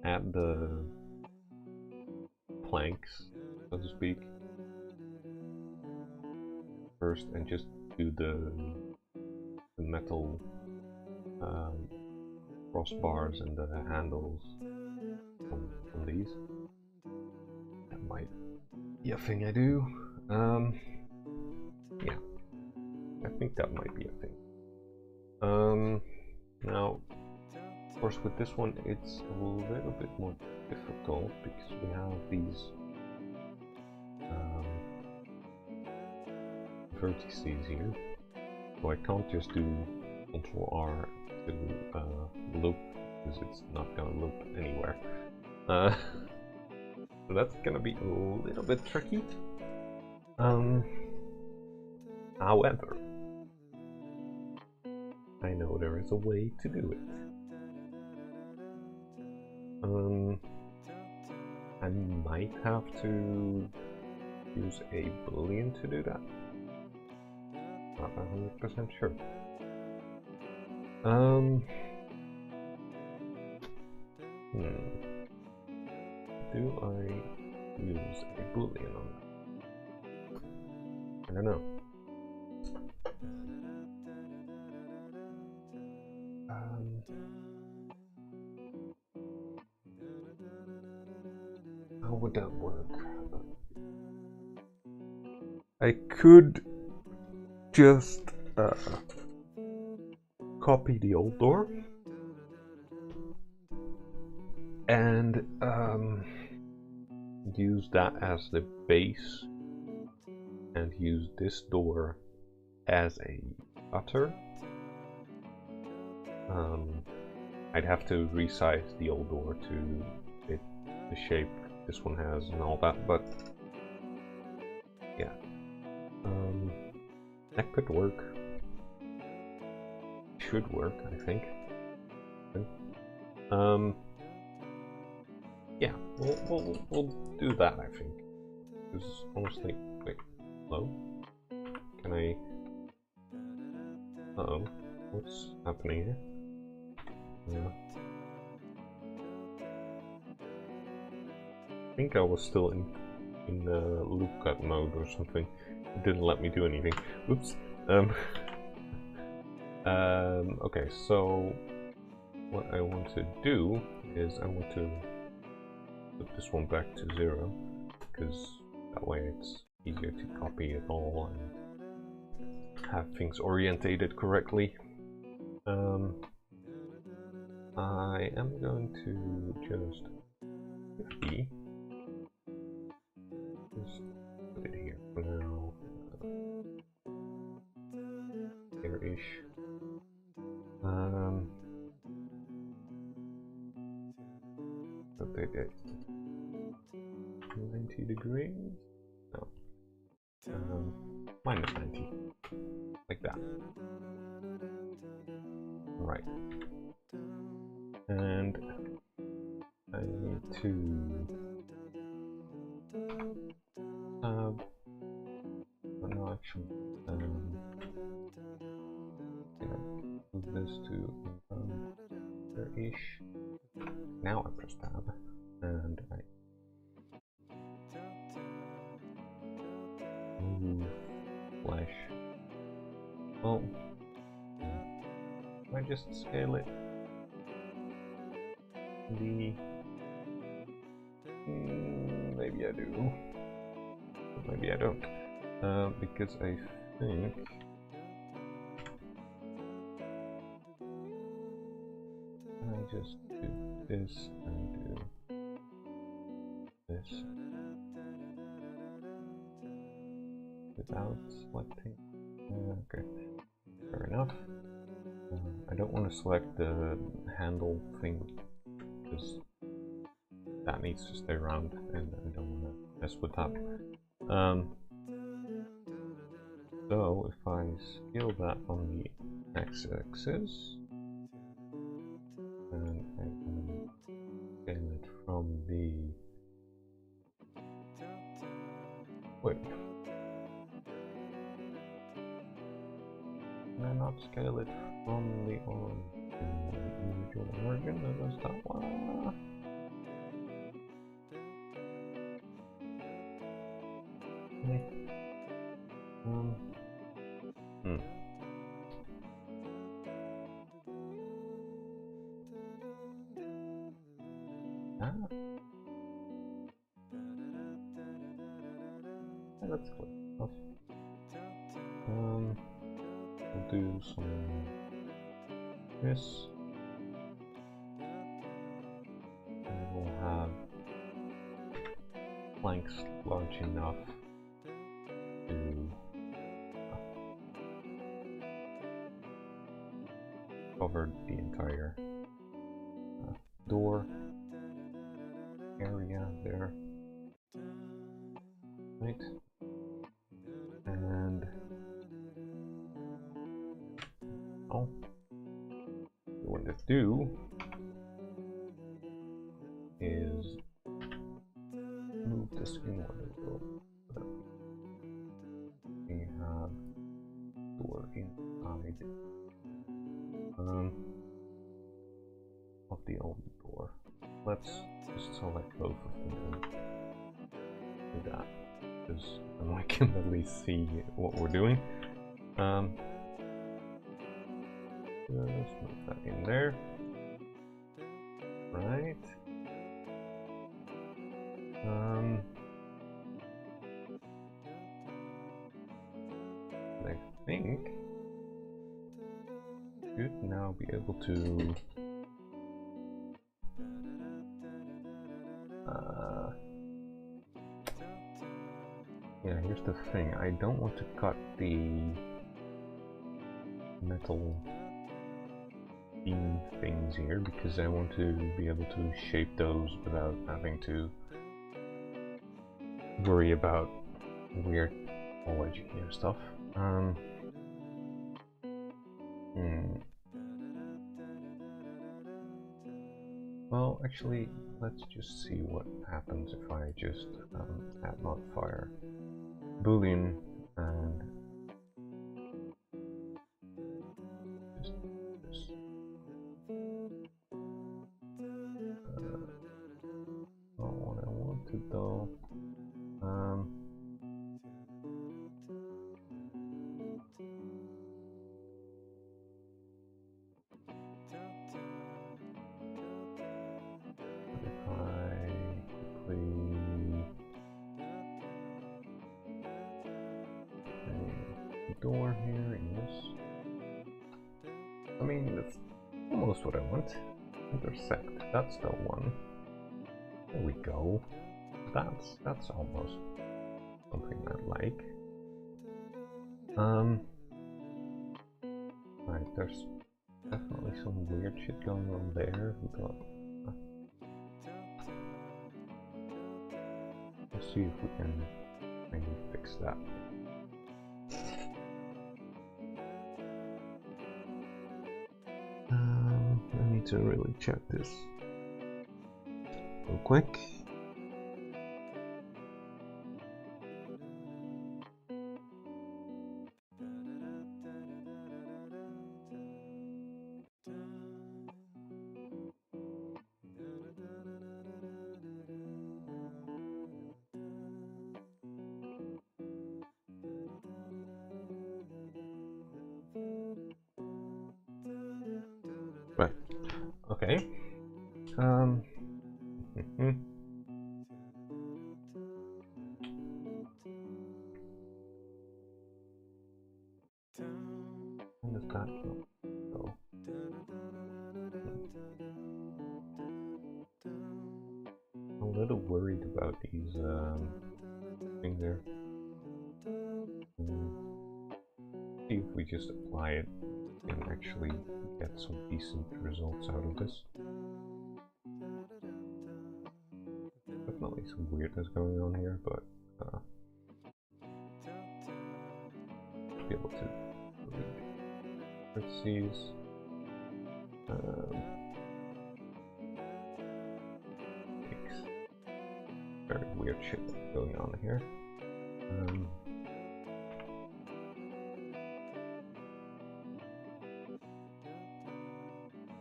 add the planks, so to speak, first, and just do the metal crossbars and the handles on these. That might be a thing I do. Yeah, I think that might be a thing. Now, of course, with this one, it's a little bit more difficult because we have these vertices here, so I can't just do Ctrl R to loop, because it's not gonna loop anywhere. So that's gonna be a little bit tricky. However, I know there is a way to do it. I might have to use a boolean to do that. Not 100% sure. Do I use a boolean on that? I don't know. How would that work? I could just copy the old door and use that as the base and use this door as a gutter. I'd have to resize the old door to fit the shape this one has and all that, but yeah, that could work. Should work, I think. Yeah, we'll do that, I think. Because honestly, wait, hello? Can I? Uh-oh, what's happening here? I think I was still in loop cut mode or something. It didn't let me do anything. Oops. Okay, so what I want to do is I want to put this one back to 0, because that way it's easier to copy it all and have things orientated correctly. I am going to just 50. Just put it here for now. There-ish. Rotate it 90 degrees. No. Minus 90. Like that. Right. And I need to no, actually, move this to there-ish. Now I press tab and I move flash. Well, I just scale it. Maybe I do. Maybe I don't. Because I think I just do this and do this without selecting. Okay, fair enough. I don't want to select the handle thing because that needs to stay around and I don't want to mess with that. So if I scale that on the x-axis and I can scale it from the wait, can I not scale it from the individual origin? Does that one? That's close enough. We'll do some this. And we'll have flanks large enough to cover the entire door area there. Right. And oh, what to do is this inward a little. We have door inside of the old door. Let's just select both of them and do that, because then I can at least see what we're doing. Just move that in there. Right. I think should now be able to yeah, here's the thing. I don't want to cut the metal beam things here because I want to be able to shape those without having to worry about weird college here stuff. Well, actually, let's just see what happens if I just add modifier boolean and just this. Not what I wanted though. Door here, yes. I mean, that's almost what I want. Intersect, that's the one. There we go. That's almost something I like. Right, there's definitely some weird shit going on there. Let's see if we can maybe fix that. I need to really check this real quick. Right. Okay. When does that go? I'm a little worried about these things there. See if we just apply it and actually get some decent results out of this. Definitely some weirdness going on here, but be able to read parentheses. Very weird shit going on here.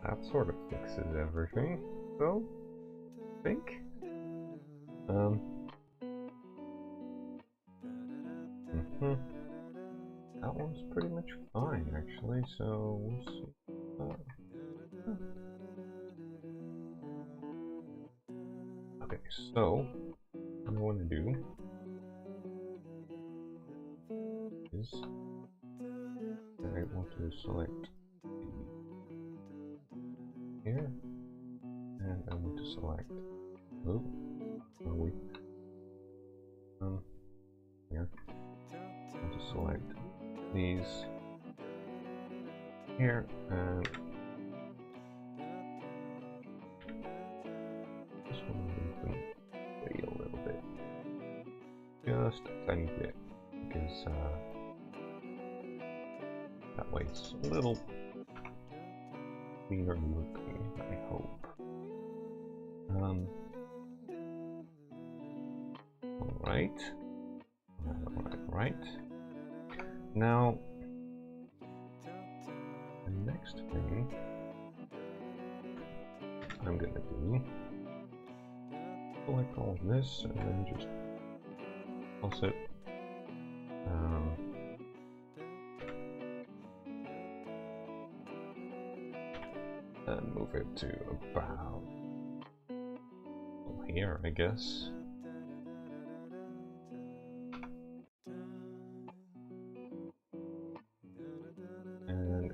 That sort of fixes everything, though, I think. That one's pretty much fine, actually, so we'll see. Okay, so what I want to do is I want to select here, and I want to select here. I want to select these here, and just want to move them away a little bit, just a tiny bit, because that way it's a little cleaner looking, I hope. Right. Right. Now, the next thing I'm gonna do, select all of this and then just toss it. And move it to about here, I guess. And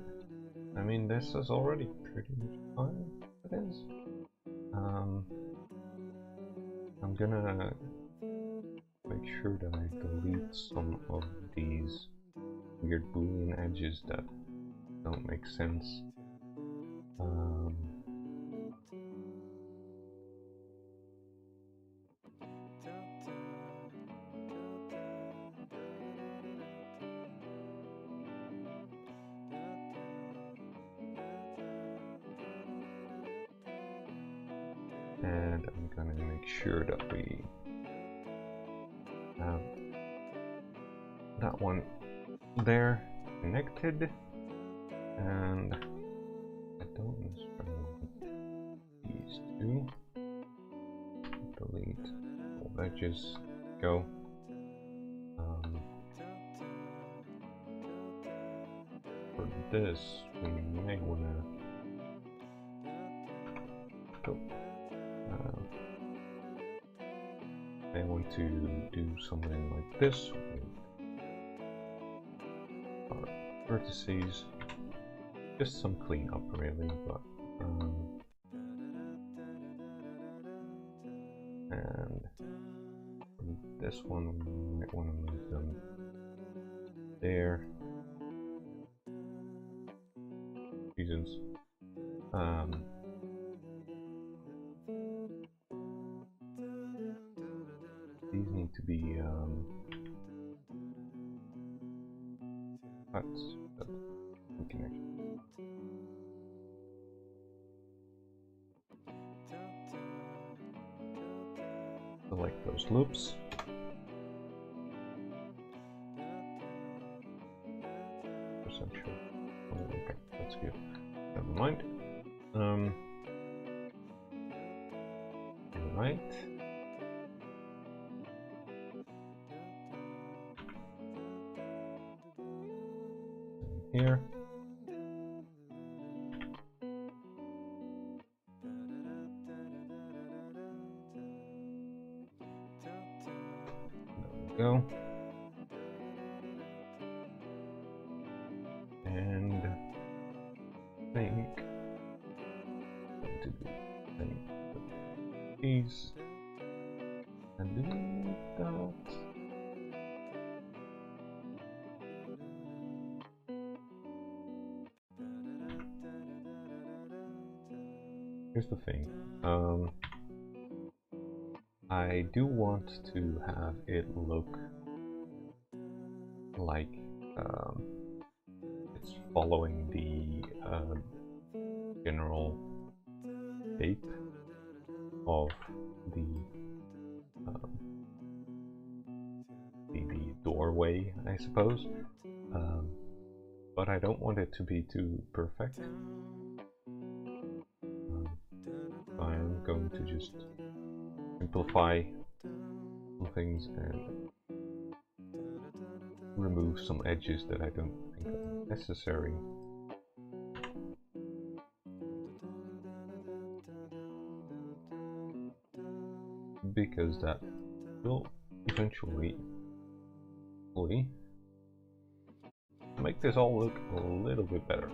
I mean, this is already pretty much fine. It is. I'm gonna make sure that I delete some of these weird boolean edges that don't make sense. And I'm gonna make sure that we have that one there connected, and I don't necessarily want these two. Delete all edges, go. For this, we may want to go. I want to do something like this with our vertices. Just some cleanup, really, but and for this one, we might want to move them there. Reasons. These need to be cut so that we can actually select those loops. Perception. Oh, okay, that's good. Never mind. Right. Here. There we go. And I think I'm going to do the same with these and do that. Here's the thing. I do want to have it look like it's following the general shape of the doorway, I suppose. But I don't want it to be too perfect. I am going to just simplify some things and remove some edges that I don't think are necessary. Because that will eventually make this all look a little bit better.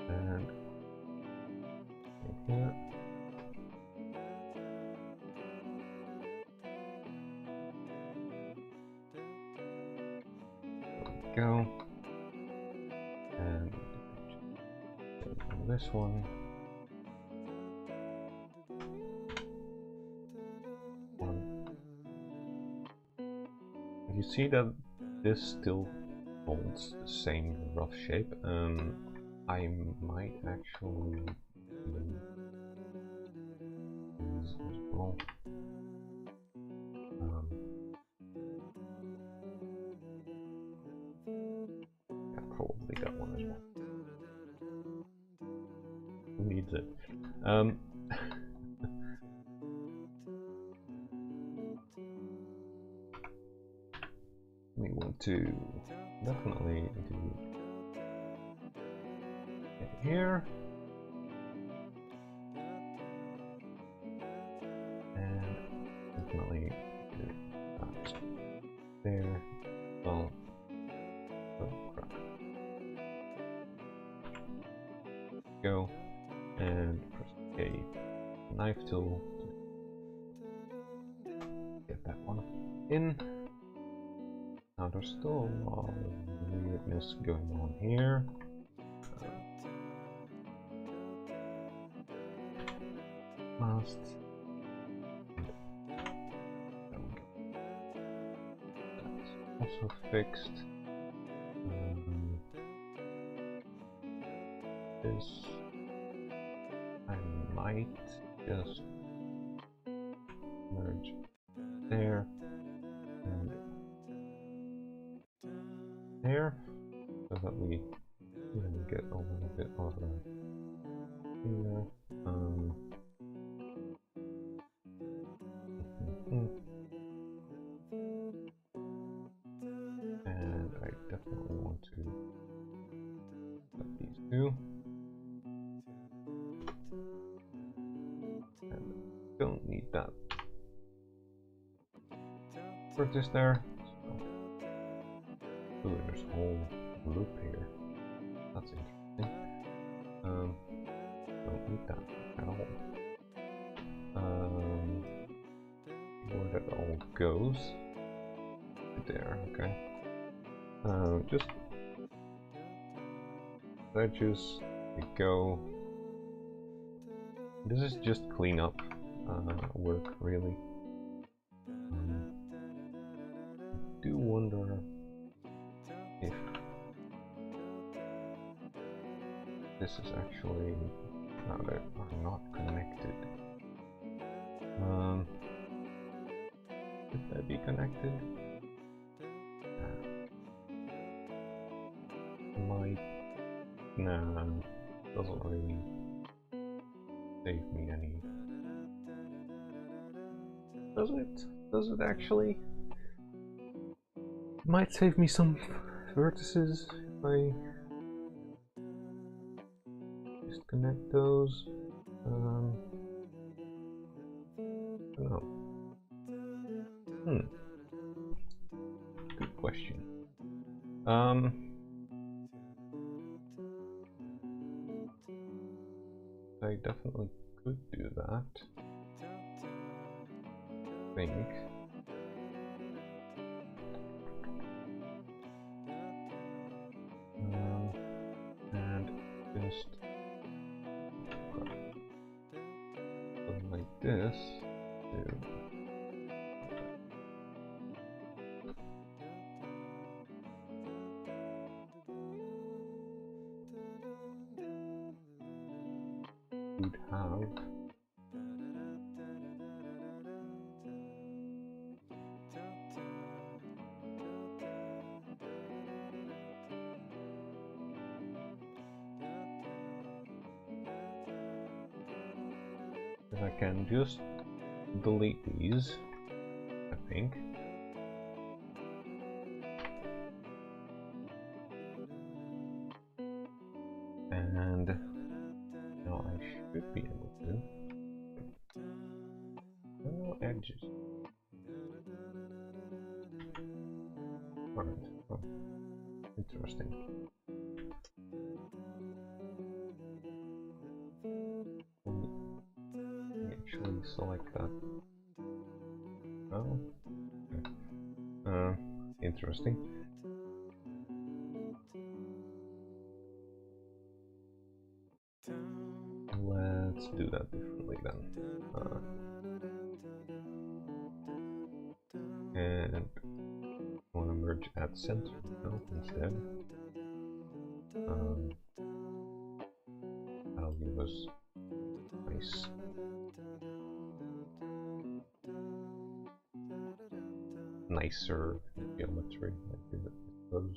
And here. Go, and this one, you see that this still holds the same rough shape. I might actually use as well. that's it. We want to definitely do it here. And definitely do that there. Well, oh crap. Go and press a knife tool to get that one in. Now there's still a lot of weirdness going on here. Last. That's also fixed. This I might just merge there and there, so that we get a little bit of a here. And I definitely want to cut these two. And don't need that purchase there. So, ooh, there's a whole loop here. That's interesting. Don't need that at all. Where that all goes. There, okay. Just edges, we go. This is just cleanup work, really. I do wonder if this is actually now they are not connected. Should they be connected? Might. Nah, doesn't really save me any. Does it? Does it actually? It might save me some vertices if I just connect those. I don't know. Good question. I definitely could do that. I think. And just something like this. Would have if I can just delete these, I think. And now I should be able to. No edges. Alright, oh, interesting. Let me actually select that. Oh, okay. Interesting. Let's do that differently then. And I want to merge at center now instead. That'll give us nice. Nicer geometry, I suppose.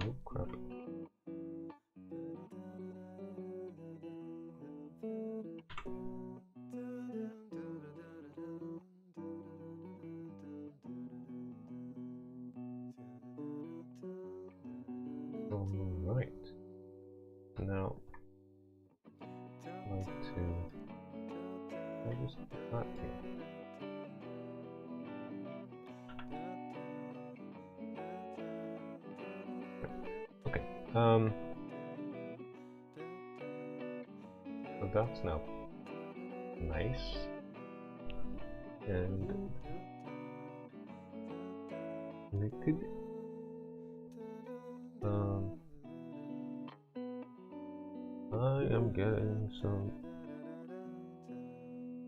Oh crap. Alright. Now I'd like to just put that here. Okay. So that's now nice. And we could I am getting some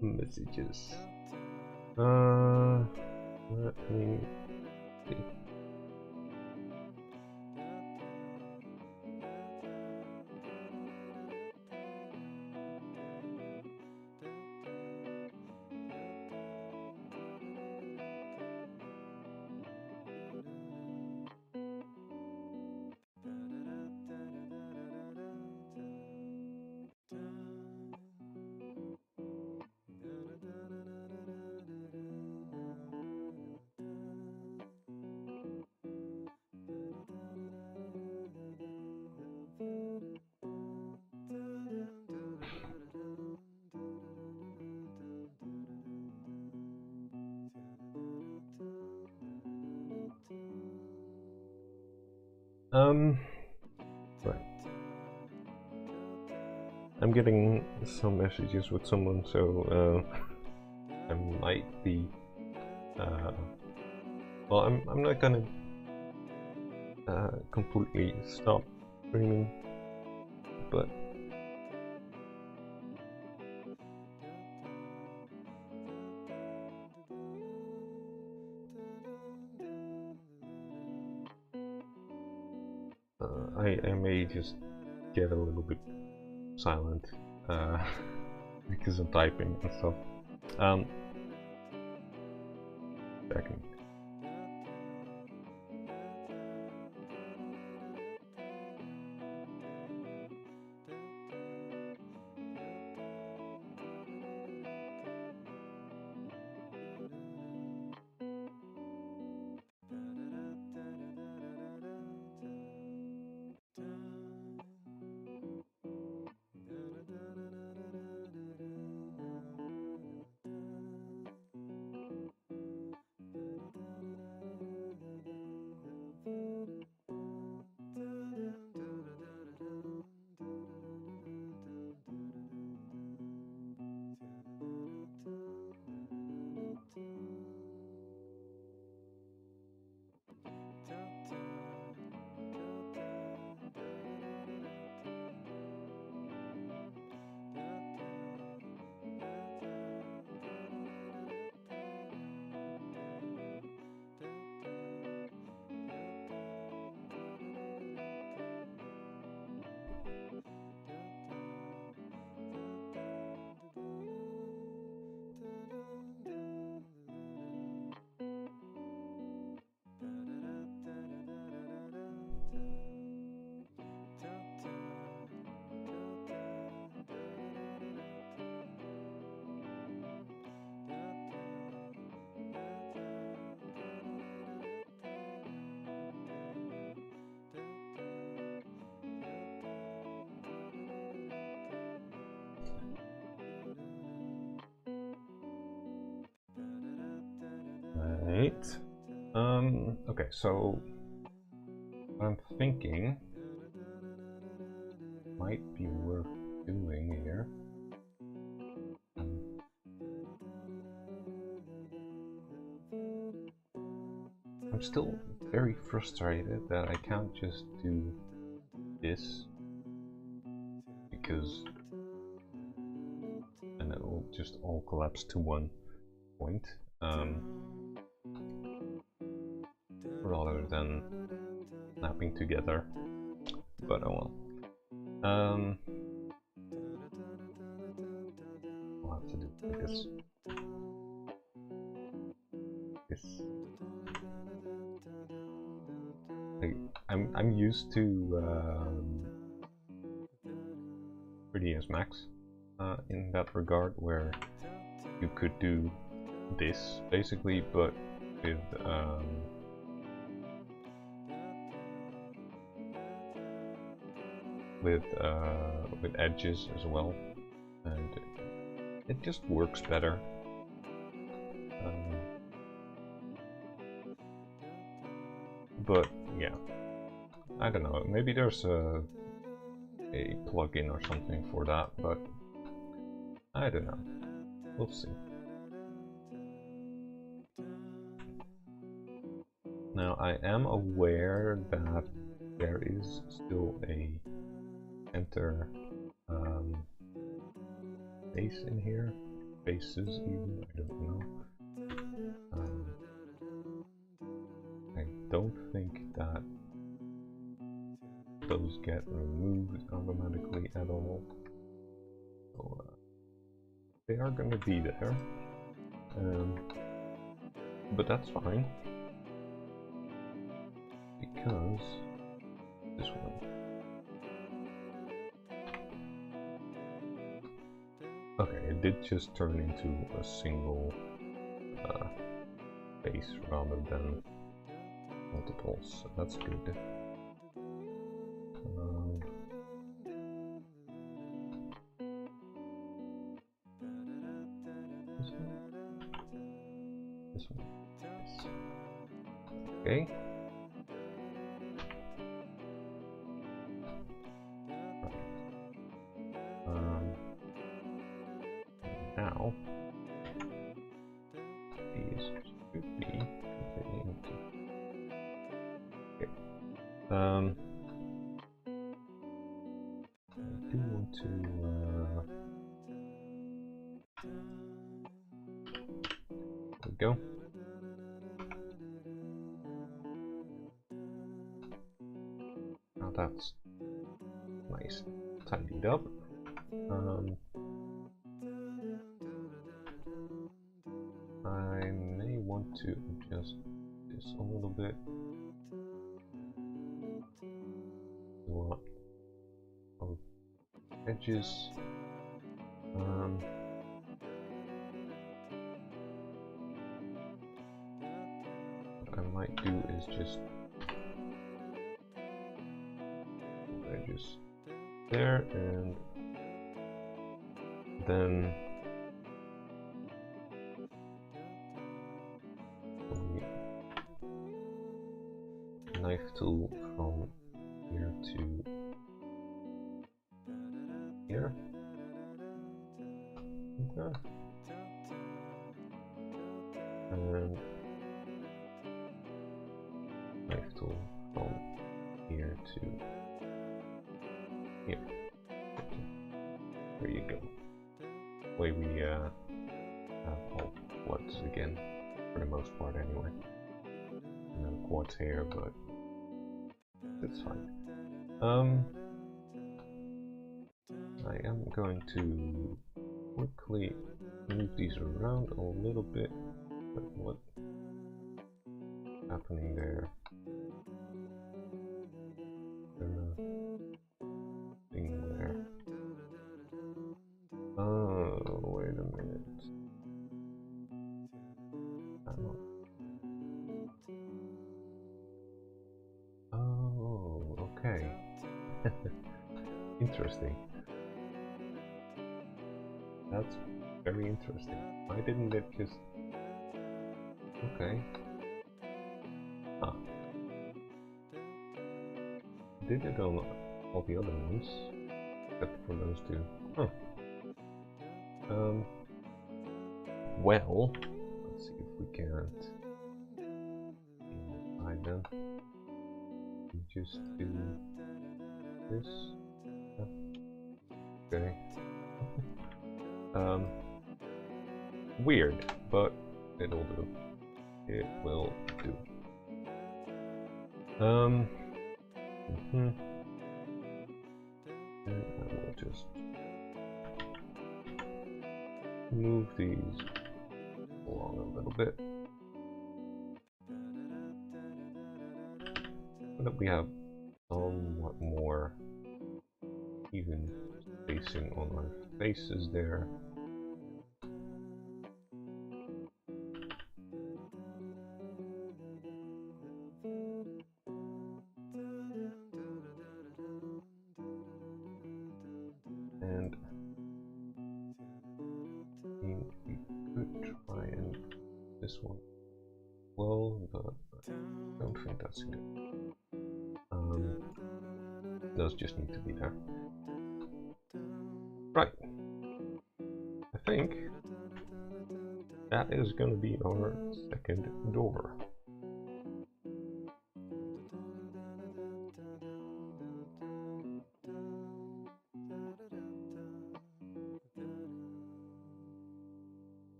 messages. Let me see. Right. I'm getting some messages with someone, so I might be. Well, I'm not gonna completely stop streaming, but I may just get a little bit silent because I'm typing and stuff. Second. Right. Okay, so what I'm thinking might be worth doing here. I'm still very frustrated that I can't just do this because and it will just all collapse to one point rather than snapping together, but oh well. I'll have to do it like this. This. I'm used to 3ds Max in that regard, where you could do this basically, but with edges as well, and it just works better. But yeah, I don't know. Maybe there's a plugin or something for that, but I don't know. We'll see. Now I am aware that there is still a center base in here. Bases even, I don't know. I don't think that those get removed automatically at all. So they are going to be there. But that's fine. Because this one. Okay, it did just turn into a single base rather than multiples, so that's good. This one? This one? Yes. Okay. Now, these should be continuing to... Okay. I do want to... there we go. Now that's nice, tidied up. I may want to adjust this a little bit. A lot of edges. What I might do is just edges there, and then knife tool from here to here. Okay. And knife tool from here to here. There you go. Way we have all quads again, for the most part anyway. No quads here, but it's fine. I am going to quickly move these around a little bit. But what's happening there? Thing there. Oh, wait a minute. Oh, okay. Interesting. That's very interesting. Why didn't it just... Okay. Huh. Did it on all the other ones, except for those two. Huh. Well, let's see if we can't hide them. We just do this. Okay. Weird, but it'll do. It will do. And I will just move these along a little bit. But that we have somewhat more even spacing on our faces there. And I mean, we could try and this one well, but I don't think that's good. Those just need to be there. Right. I think that is going to be our second door.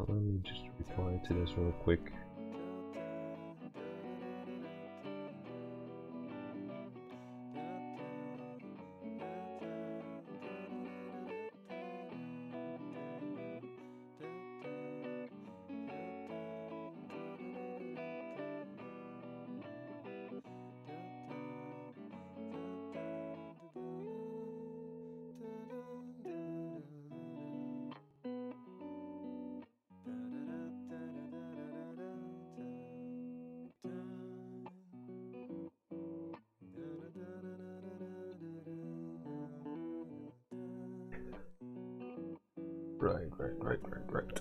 Let me just reply to this real quick. Right.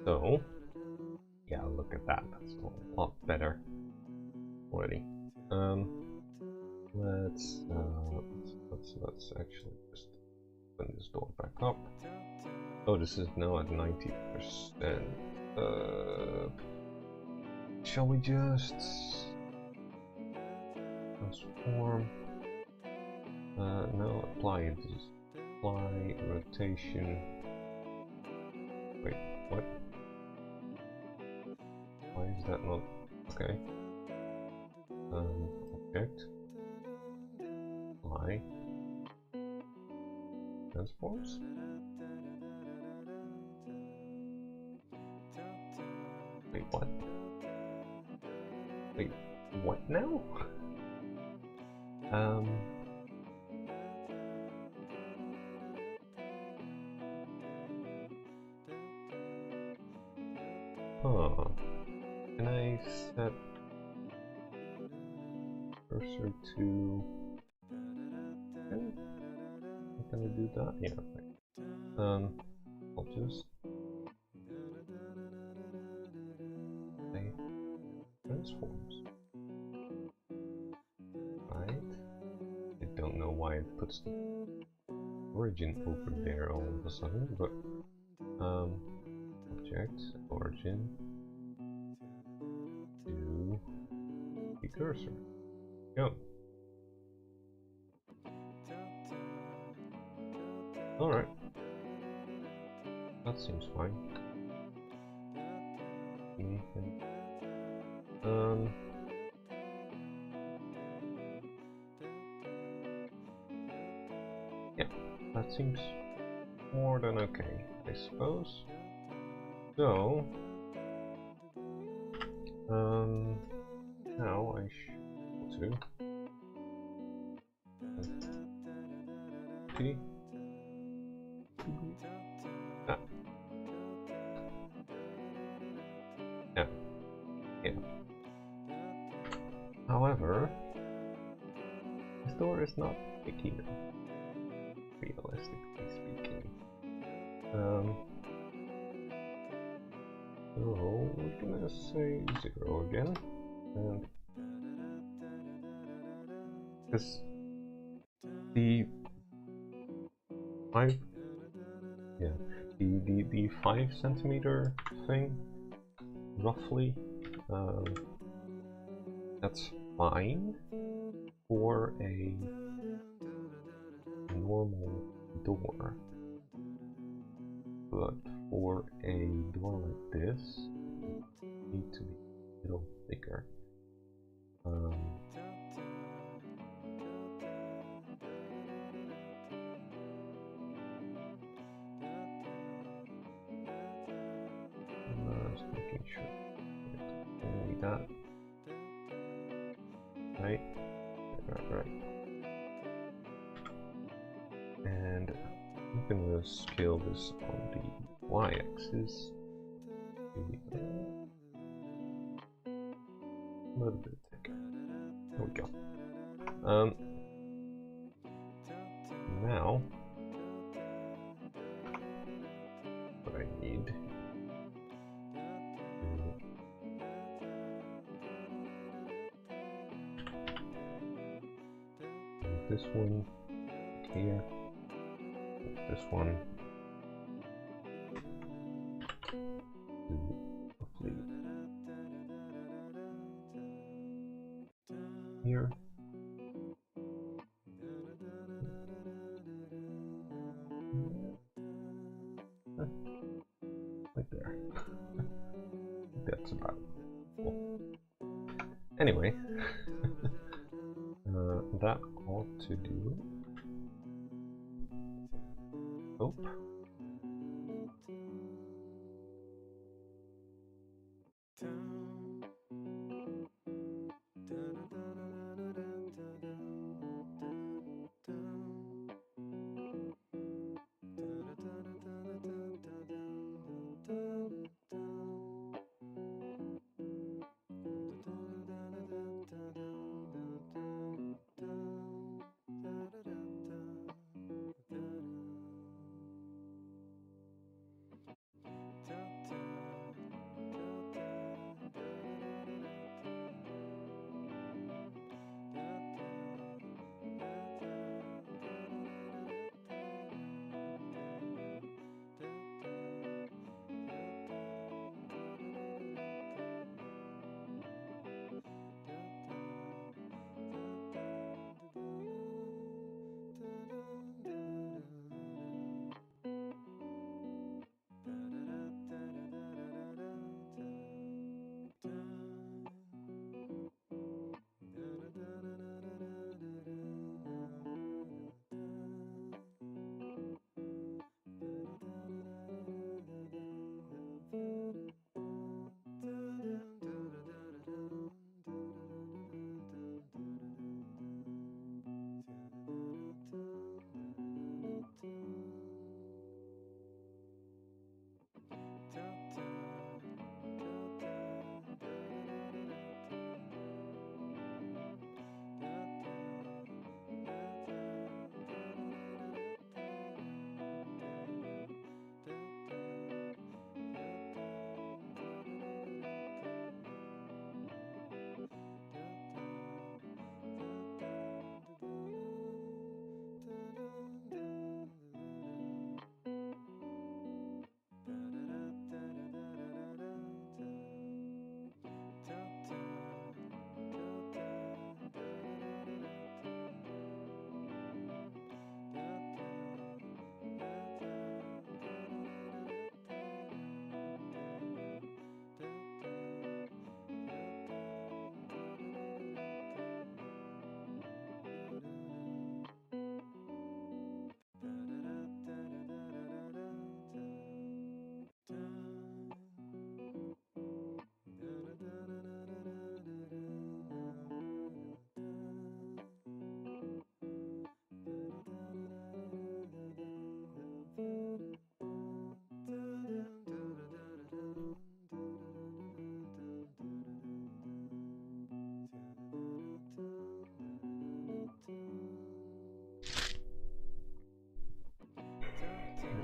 So yeah, look at that. That's a lot better already. Let's actually just open this door back up. Oh, this is now at 90%. Shall we just transform? No, apply rotation. Wait, what? Why is that not okay? Object. Apply. Transforms. Wait, what? Wait, what now? Huh. Can I set cursor to... Can I do that? Yeah. I'll just say transforms. Right. I don't know why it puts the origin over there all of a sudden, but object origin to the cursor. Go. Alright. That seems fine. Yeah, that seems more than okay, I suppose. So, now I should to yeah. However, this door is not big enough, realistically speaking. So we're gonna say 0 again, and because the 5 centimeter thing, roughly, that's fine for a normal door, but for a door like this, you need to be a little bigger. Just making sure. like that. Right? Right. And I'm gonna scale this on the y-axis. A little bit thicker. There we go. Now what I need to move this one here, this one to hopefully here. Right there. That's about it. Cool. Anyway, that ought to do it. Oh.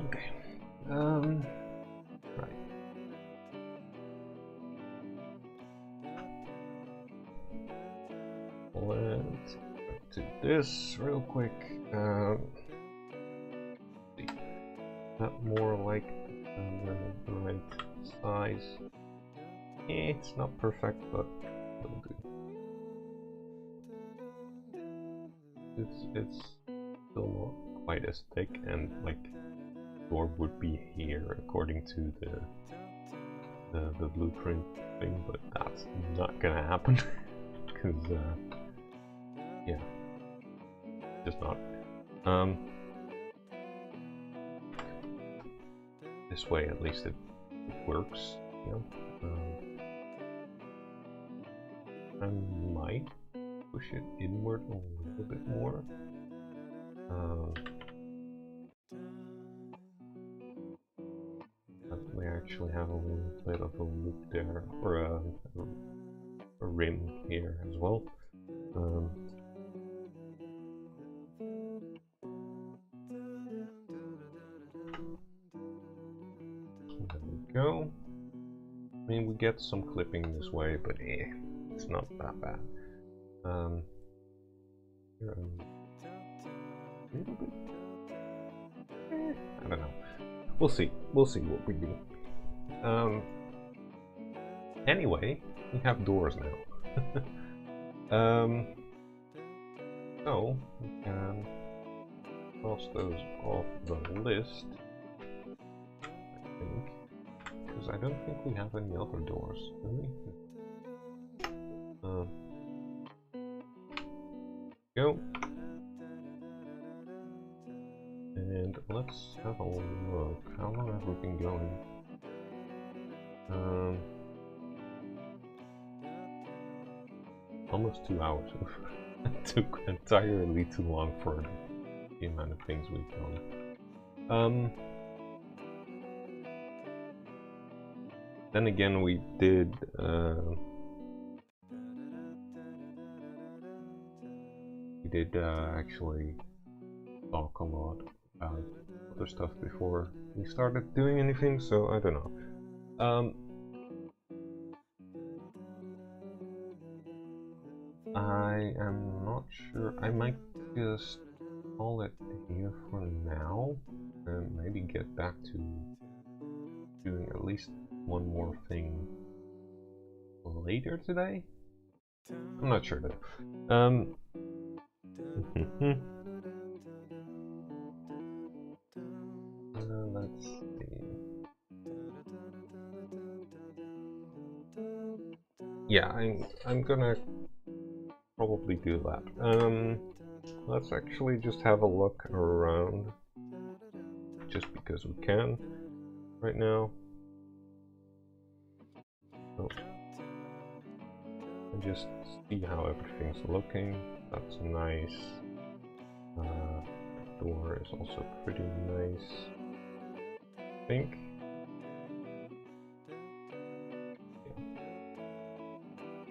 Okay. Right. Let's do this real quick. See. That more like the right size. It's not perfect, but it'll do. It's still not quite as thick, and like door would be here according to the blueprint thing, but that's not gonna happen because yeah, just not. This way at least it works, you know. I might push it inward a little bit more. But we actually have a little bit of a loop there, or a rim here as well. There we go. I mean, we get some clipping this way, but it's not that bad. Here a little bit. I don't know. We'll see. We'll see what we do. Anyway, we have doors now. So we can cross those off the list, I think, because I don't think we have any other doors, do we? Go. And let's have a look. How long have we been going? Almost 2 hours. It took entirely too long for the amount of things we've done. Then again, we did actually talk a lot about other stuff before we started doing anything, so I don't know. I am not sure. I might just call it here for now and maybe get back to doing at least one more thing later today. I'm not sure though. Let's see. Yeah, I'm gonna probably do that. Let's actually just have a look around, just because we can right now. Oh. And just see how everything's looking. That's nice. The door is also pretty nice, I think. Yeah.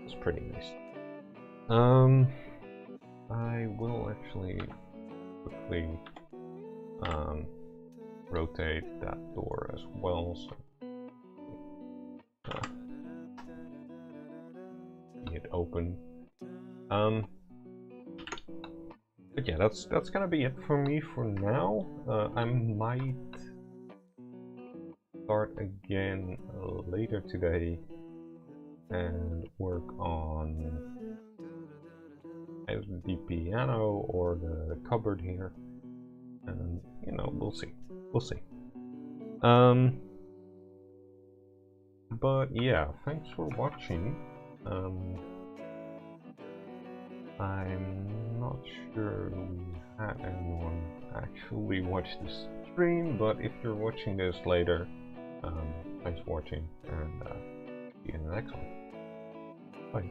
It's pretty nice. I will actually quickly rotate that door as well, so see it open. But yeah, that's gonna be it for me for now. I might start again later today and work on either the piano or the cupboard here, and you know, we'll see. But yeah, thanks for watching. I'm not sure we had anyone actually watch this stream, but if you're watching this later, thanks for watching, and see you in the next one. Bye.